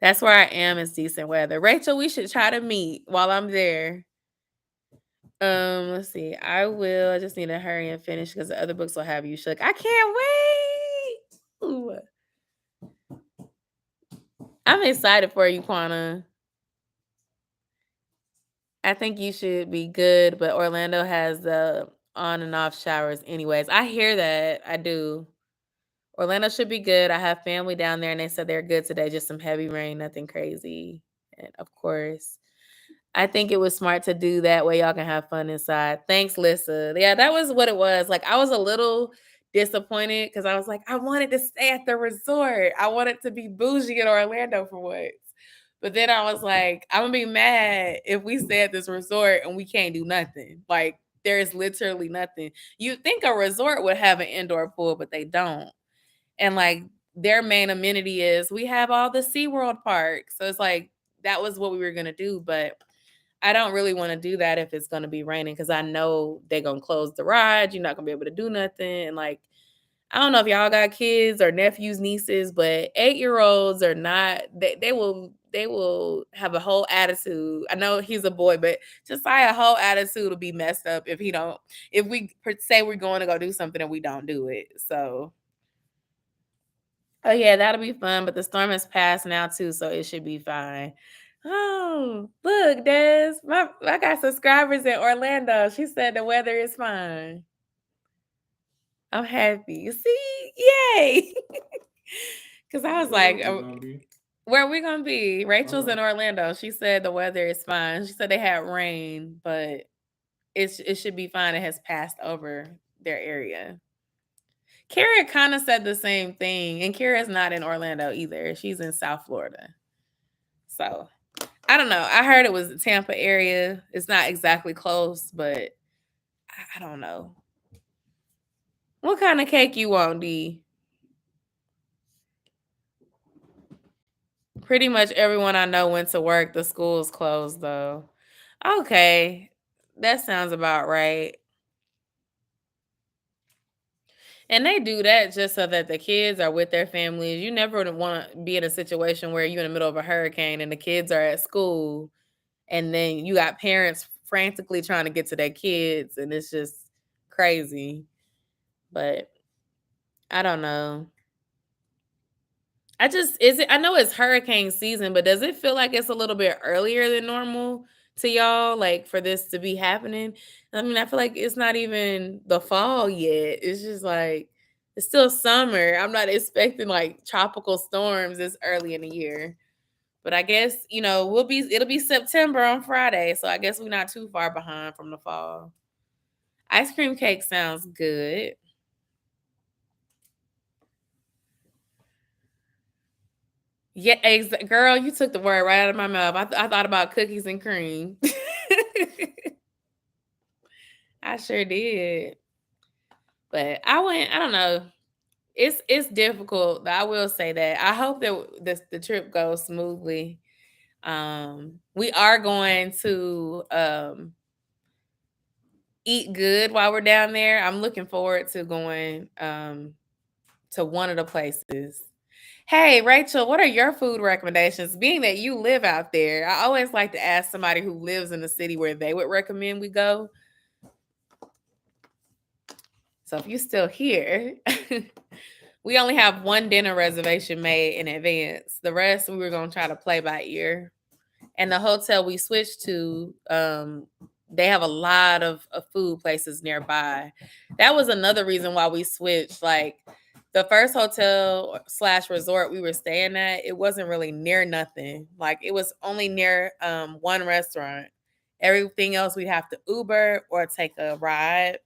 Speaker 1: That's where I am. It's decent weather. Rachel, we should try to meet while I'm there. Let's see. I will. I just need to hurry and finish because the other books will have you shook. I can't wait. Ooh. I'm excited for you, Quana. I think you should be good, but Orlando has the on and off showers anyways. I hear that. I do. Orlando should be good. I have family down there and they said they're good today. Just some heavy rain, nothing crazy. And of course, I think it was smart to do that way y'all can have fun inside. Thanks, Lissa. Yeah, that was what it was. Like, I was a little disappointed because I was like, I wanted to stay at the resort. I wanted to be bougie in Orlando for once. But then I was like, I'm gonna be mad if we stay at this resort and we can't do nothing. Like, there is literally nothing. You'd think a resort would have an indoor pool, but they don't. And like, their main amenity is we have all the SeaWorld parks. So it's like, that was what we were gonna do, but I don't really want to do that if it's going to be raining because I know they're going to close the ride. You're not going to be able to do nothing. And like, I don't know if y'all got kids or nephews, nieces, but 8-year-olds are not, they will have a whole attitude. I know he's a boy, but just like a whole attitude will be messed up if we say we're going to go do something and we don't do it. So, oh yeah, that'll be fun. But the storm has passed now too, so it should be fine. Oh, look, Des. I got subscribers in Orlando. She said the weather is fine. I'm happy. See? Yay. Because I was like, where are we going to be? Rachel's in Orlando. She said the weather is fine. She said they had rain, but it should be fine. It has passed over their area. Kara kind of said the same thing. And Kara's not in Orlando either. She's in South Florida. So I don't know. I heard it was the Tampa area. It's not exactly close, but I don't know. What kind of cake you want, D? Pretty much everyone I know went to work. The school's closed, though. Okay. That sounds about right. And they do that just so that the kids are with their families. You never want to be in a situation where you're in the middle of a hurricane and the kids are at school and then you got parents frantically trying to get to their kids and it's just crazy. But I don't know. I know it's hurricane season, but does it feel like it's a little bit earlier than normal to y'all, like, for this to be happening? I mean, I feel like it's not even the fall yet. It's just like it's still summer. I'm not expecting like tropical storms this early in the year. But I guess, it'll be September on Friday, so I guess we're not too far behind from the fall. Ice cream cake sounds good. Yeah, girl, you took the word right out of my mouth. I thought about cookies and cream. I sure did. But I don't know. It's difficult, but I will say that. I hope that the trip goes smoothly. We are going to eat good while we're down there. I'm looking forward to going to one of the places. Hey, Rachel, what are your food recommendations? Being that you live out there, I always like to ask somebody who lives in the city where they would recommend we go. So if you're still here, we only have one dinner reservation made in advance. The rest we were gonna try to play by ear. And the hotel we switched to, they have a lot of food places nearby. That was another reason why we switched. Like the first hotel / resort we were staying at, it wasn't really near nothing. Like it was only near one restaurant. Everything else we'd have to Uber or take a ride.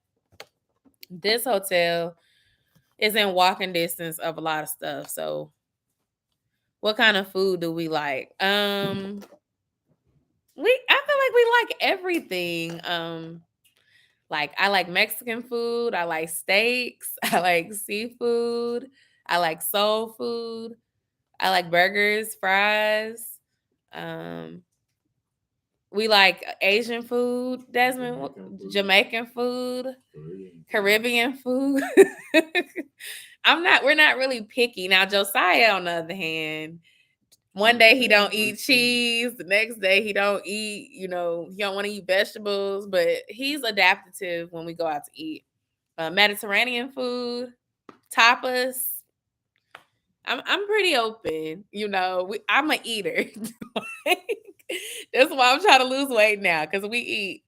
Speaker 1: This hotel is in walking distance of a lot of stuff. So what kind of food do we like? I feel like we like everything. Like I like Mexican food, I like steaks, I like seafood, I like soul food, I like burgers, fries. Um we like Asian food, Desmond, Jamaican food, Caribbean food. We're not really picky. Now Josiah, on the other hand, one day he don't eat cheese, the next day he don't eat, he don't want to eat vegetables, but he's adaptive when we go out to eat. Mediterranean food, tapas. I'm pretty open, I'm a eater. That's why I'm trying to lose weight now, because we eat.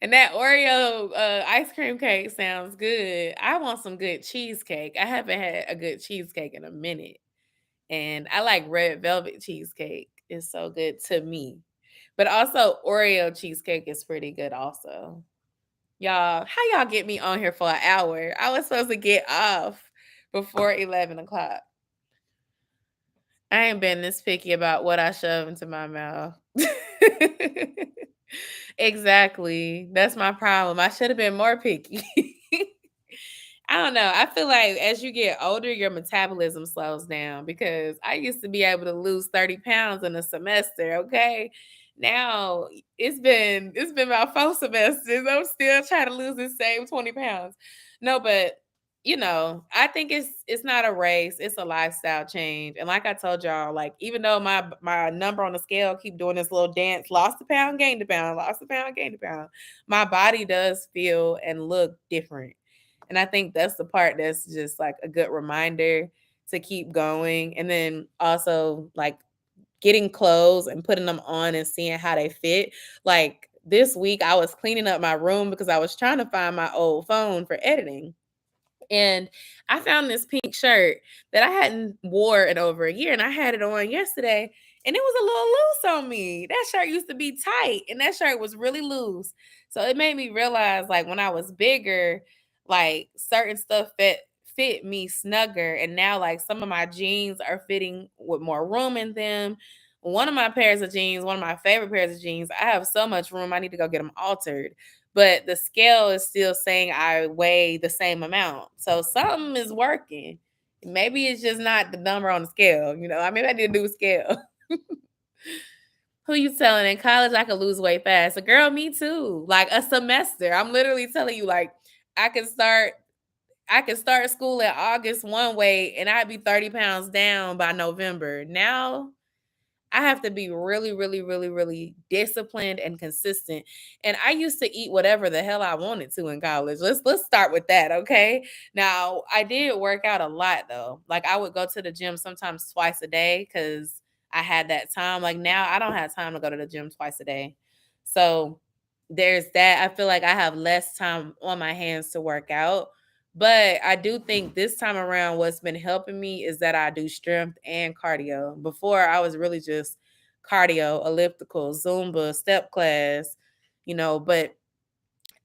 Speaker 1: And that Oreo ice cream cake sounds good. I want some good cheesecake. I haven't had a good cheesecake in a minute. And I like red velvet cheesecake. It's so good to me. But also Oreo cheesecake is pretty good also. Y'all, how y'all get me on here for an hour? I was supposed to get off before 11 o'clock. I ain't been this picky about what I shove into my mouth. Exactly. That's my problem. I should have been more picky. I don't know. I feel like as you get older, your metabolism slows down, because I used to be able to lose 30 pounds in a semester. Okay. Now it's been about 4 semesters. I'm still trying to lose the same 20 pounds. No, but I think it's not a race, it's a lifestyle change. And like I told y'all, like even though my number on the scale keep doing this little dance, lost a pound, gained a pound, lost a pound, gained a pound, my body does feel and look different. And I think that's the part that's just like a good reminder to keep going. And then also like getting clothes and putting them on and seeing how they fit. Like this week, I was cleaning up my room because I was trying to find my old phone for editing. And I found this pink shirt that I hadn't wore in over a year, and I had it on yesterday, and it was a little loose on me. That shirt used to be tight, and that shirt was really loose. So it made me realize, like when I was bigger, like certain stuff fit me snugger, and now like some of my jeans are fitting with more room in them. One of my pairs of jeans, one of my favorite pairs of jeans, I have so much room, I need to go get them altered, but the scale is still saying I weigh the same amount. So something is working. Maybe it's just not the number on the scale. I mean, I did do a scale. Who you telling? In college, I could lose weight fast. A girl, me too. Like a semester. I'm literally telling you, like, I could start school in August one way and I'd be 30 pounds down by November. Now I have to be really, really, really, really disciplined and consistent. And I used to eat whatever the hell I wanted to in college. Let's start with that, okay? Now, I did work out a lot though. Like I would go to the gym sometimes twice a day cuz I had that time. Like now I don't have time to go to the gym twice a day. So, there's that. I feel like I have less time on my hands to work out. But I do think this time around, what's been helping me is that I do strength and cardio. Before, I was really just cardio, elliptical, Zumba, step class, but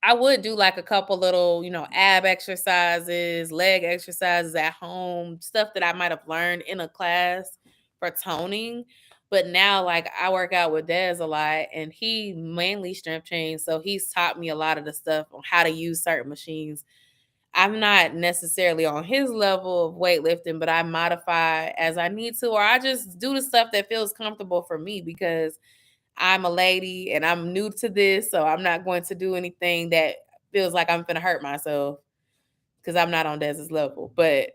Speaker 1: I would do like a couple little, ab exercises, leg exercises at home, stuff that I might have learned in a class for toning. But now, like, I work out with Dez a lot, and he mainly strength trains. So he's taught me a lot of the stuff on how to use certain machines. I'm not necessarily on his level of weightlifting, but I modify as I need to, or I just do the stuff that feels comfortable for me because I'm a lady and I'm new to this. So I'm not going to do anything that feels like I'm going to hurt myself because I'm not on Dez's level. But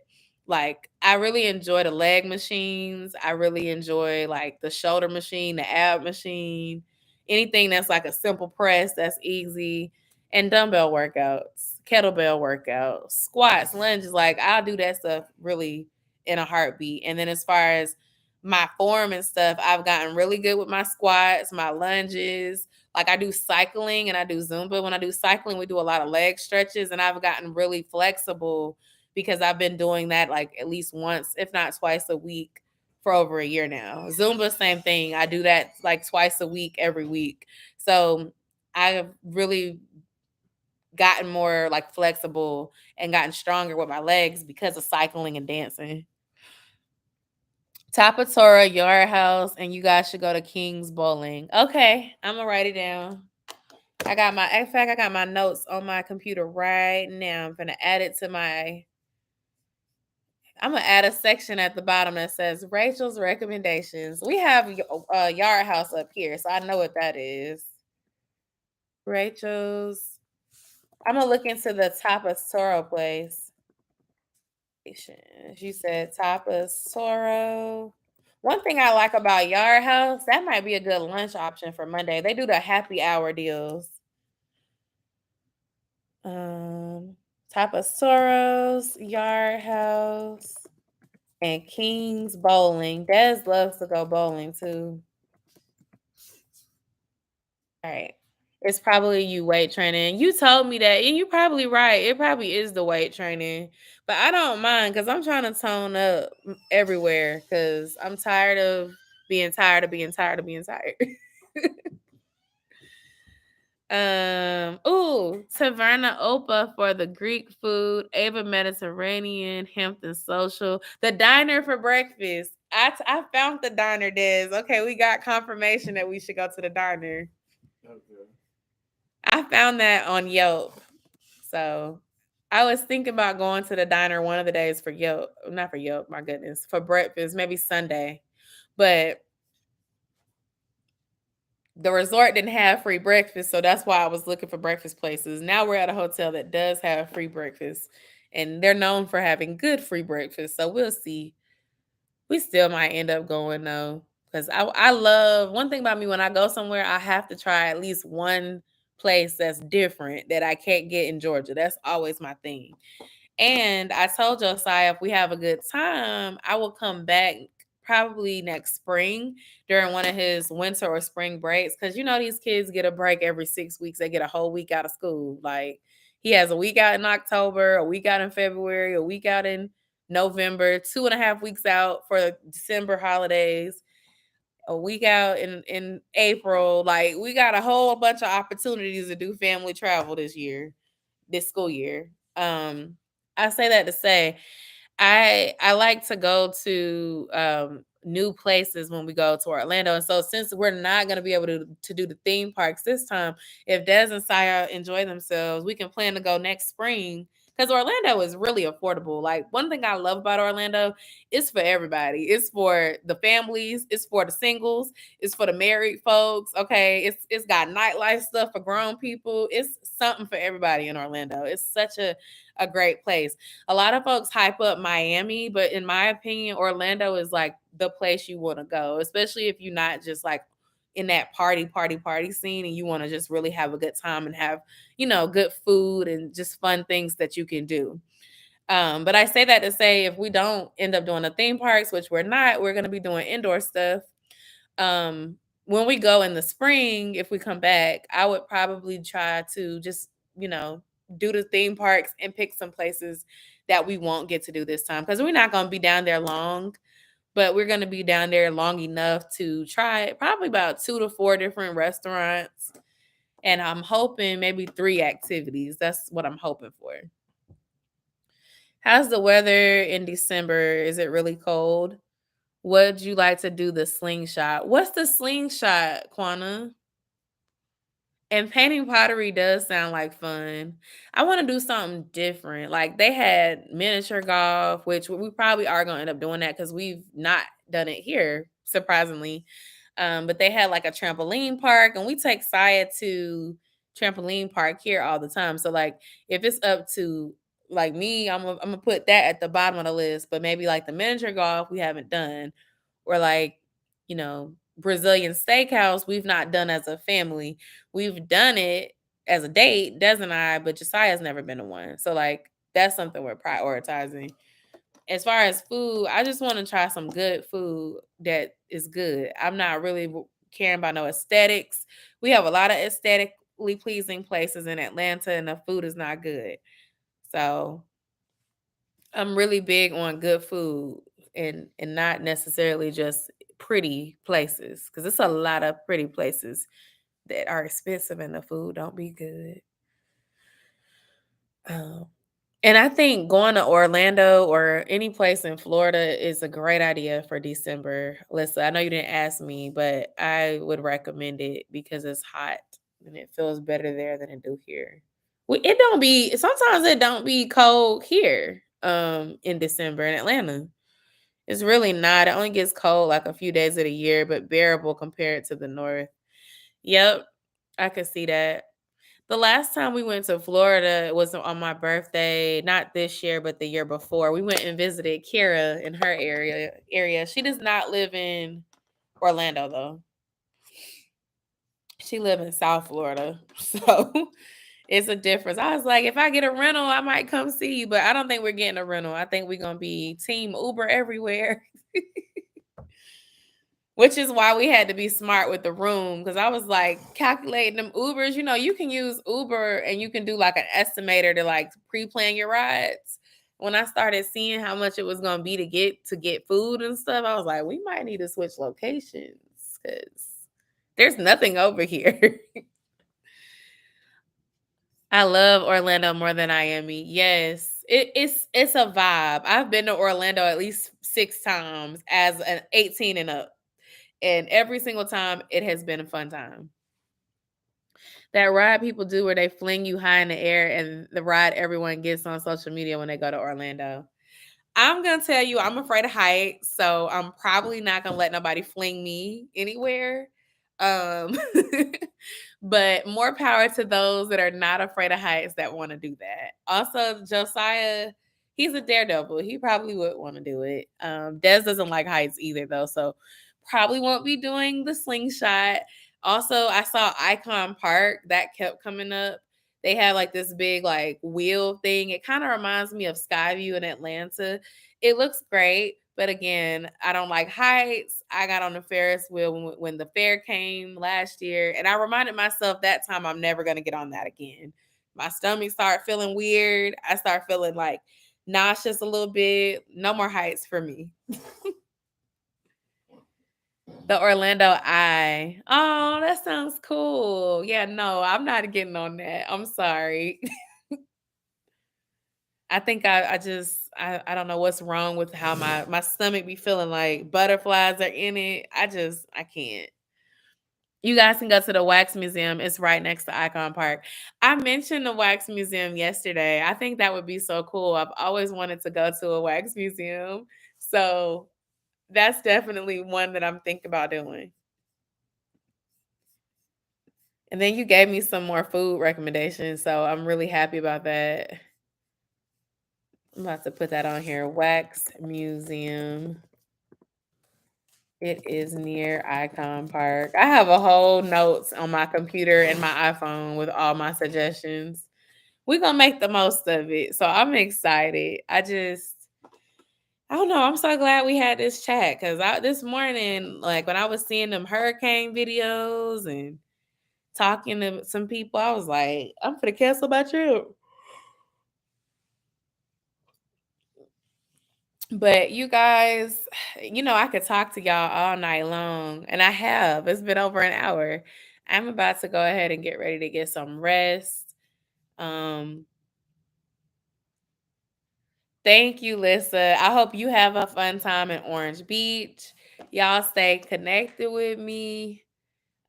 Speaker 1: like, I really enjoy the leg machines. I really enjoy like the shoulder machine, the ab machine, anything that's like a simple press that's easy. and dumbbell workouts, kettlebell workouts, squats, lunges. Like I'll do that stuff really in a heartbeat. And then as far as my form and stuff, I've gotten really good with my squats, my lunges. Like I do cycling and I do Zumba. When I do cycling, we do a lot of leg stretches, and I've gotten really flexible because I've been doing that like at least once, if not twice a week for over a year now. Zumba, same thing. I do that like twice a week, every week. So I've really gotten more like flexible and gotten stronger with my legs because of cycling and dancing. Tapatora, Yard House, and you guys should go to King's Bowling. Okay, I'm gonna write it down. In fact, I got my notes on my computer right now. I'm gonna add it to my. I'm gonna add a section at the bottom that says Rachel's recommendations. We have Yard House up here, so I know what that is. Rachel's. I'm gonna look into the Tapas Toro place. She said Tapas Toro. One thing I like about Yard House, that might be a good lunch option for Monday. They do the happy hour deals. Tapas Toros, Yard House, and King's Bowling. Des loves to go bowling too. All right. It's probably you weight training. You told me that, and you're probably right. It probably is the weight training, but I don't mind because I'm trying to tone up everywhere because I'm tired of being tired of being tired of being tired. Taverna Opa for the Greek food, Ava Mediterranean, Hampton Social, the diner for breakfast. I found the diner, Des. Okay, we got confirmation that we should go to the diner.
Speaker 2: Okay.
Speaker 1: I found that on Yelp. So I was thinking about going to the diner one of the days for Yelp. Not for Yelp, my goodness. For breakfast, maybe Sunday. But the resort didn't have free breakfast, so that's why I was looking for breakfast places. Now we're at a hotel that does have free breakfast, and they're known for having good free breakfast. So we'll see. We still might end up going though, because I love one thing about me when I go somewhere, I have to try at least one place that's different that I can't get in Georgia. That's always my thing. And I told Josiah if we have a good time, I will come back probably next spring during one of his winter or spring breaks. Cause these kids get a break every 6 weeks. They get a whole week out of school. Like he has a week out in October, a week out in February, a week out in November, 2.5 weeks out for December holidays, a week out in April. Like we got a whole bunch of opportunities to do family travel this school year. I say that to say I like to go to new places when we go to Orlando. And so since we're not going to be able to do the theme parks this time, if Des and Saya enjoy themselves, we can plan to go next spring because Orlando is really affordable. Like one thing I love about Orlando, it's for everybody. It's for the families, it's for the singles, it's for the married folks. Okay. It's got nightlife stuff for grown people. It's something for everybody in Orlando. It's such a great place. A lot of folks hype up Miami, but in my opinion, Orlando is like the place you want to go, especially if you're not just like in that party scene and you want to just really have a good time and have, good food and just fun things that you can do. But I say that to say if we don't end up doing the theme parks, which we're not, we're going to be doing indoor stuff. When we go in the spring, if we come back, I would probably try to just, do the theme parks and pick some places that we won't get to do this time because we're not going to be down there long, but we're going to be down there long enough to try probably about 2 to 4 different restaurants. And I'm hoping maybe 3 activities. That's what I'm hoping for. How's the weather in December? Is it really cold? Would you like to do the slingshot? What's the slingshot, Quana? And painting pottery does sound like fun. I want to do something different. Like they had miniature golf, which we probably are going to end up doing that because we've not done it here, surprisingly. But they had like a trampoline park, and we take Saya to trampoline park here all the time. So like if it's up to like me, I'm gonna put that at the bottom of the list. But maybe like the miniature golf we haven't done, or like Brazilian steakhouse we've not done as a family. We've done it as a date, Des and I, but Josiah's never been to one. So like that's something we're prioritizing. As far as food, I just want to try some good food that is good. I'm not really caring about no aesthetics. We have a lot of aesthetically pleasing places in Atlanta, and the food is not good. So I'm really big on good food and not necessarily just pretty places, because it's a lot of pretty places that are expensive and the food don't be good. Um, and I think going to Orlando or any place in Florida is a great idea for December. Listen, I know you didn't ask me, but I would recommend it because it's hot and it feels better there than it do here. It don't be sometimes it don't be cold here in December in Atlanta. It's really not. It only gets cold like a few days of the year, but bearable compared to the north. Yep, I could see that. The last time we went to Florida was on my birthday, not this year, but the year before. We went and visited Kira in her area. She does not live in Orlando though. She lives in South Florida. So it's a difference. I was like, if I get a rental, I might come see you, but I don't think we're getting a rental. I think we're gonna be team Uber everywhere. Which is why we had to be smart with the room, because I was like calculating them Ubers. You know, you can use Uber and you can do like an estimator to like pre-plan your rides. When I started seeing how much it was gonna be to get food and stuff, I was like, we might need to switch locations because there's nothing over here. I love Orlando more than Miami. Yes, it's a vibe. I've been to Orlando at least 6 times as an 18 and up. And every single time it has been a fun time. That ride people do where they fling you high in the air and the ride everyone gets on social media when they go to Orlando. I'm gonna tell you, I'm afraid of heights, so I'm probably not gonna let nobody fling me anywhere. Um, but more power to those that are not afraid of heights that want to do that. Also, Josiah, he's a daredevil. He probably would want to do it. Des doesn't like heights either, though, so probably won't be doing the slingshot. Also, I saw Icon Park that kept coming up. They had like this big like wheel thing. It kind of reminds me of Skyview in Atlanta. It looks great, but again, I don't like heights. I got on the Ferris wheel when the fair came last year, and I reminded myself that time I'm never going to get on that again. My stomach started feeling weird. I start feeling like nauseous a little bit. No more heights for me. The Orlando Eye. Oh, that sounds cool. Yeah, no, I'm not getting on that. I'm sorry. I think I don't know what's wrong with how my stomach be feeling like butterflies are in it. I can't. You guys can go to the Wax Museum. It's right next to Icon Park. I mentioned the Wax Museum yesterday. I think that would be so cool. I've always wanted to go to a wax museum. So that's definitely one that I'm thinking about doing. And then you gave me some more food recommendations, so I'm really happy about that. I'm about to put that on here. Wax Museum. It is near Icon Park. I have a whole notes on my computer and my iPhone with all my suggestions. We're gonna make the most of it. So I'm excited. I don't know. I'm so glad we had this chat because this morning, like when I was seeing them hurricane videos and talking to some people, I was like, I'm gonna cancel my trip. But you guys, I could talk to y'all all night long, and I have. It's been over an hour. I'm about to go ahead and get ready to get some rest. Um, Thank you, Lissa. I hope you have a fun time in Orange Beach. Y'all stay connected with me.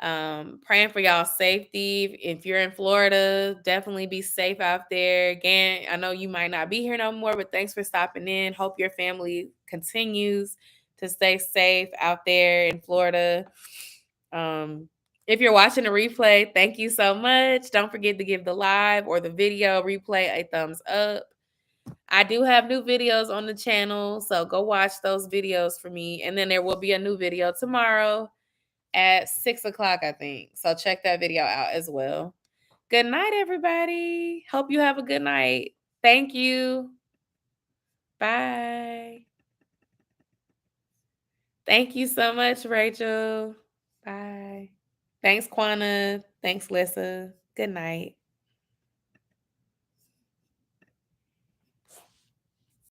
Speaker 1: Praying for y'all safety. If you're in Florida, definitely be safe out there. Again, I know you might not be here no more, but thanks for stopping in. Hope your family continues to stay safe out there in Florida. If you're watching a replay, thank you so much. Don't forget to give the live or the video replay a thumbs up. I do have new videos on the channel, so go watch those videos for me. And then there will be a new video tomorrow at 6 o'clock, I think. So check that video out as well. Good night, everybody. Hope you have a good night. Thank you. Bye. Thank you so much, Rachel. Bye. Thanks, Quana. Thanks, Lissa. Good night.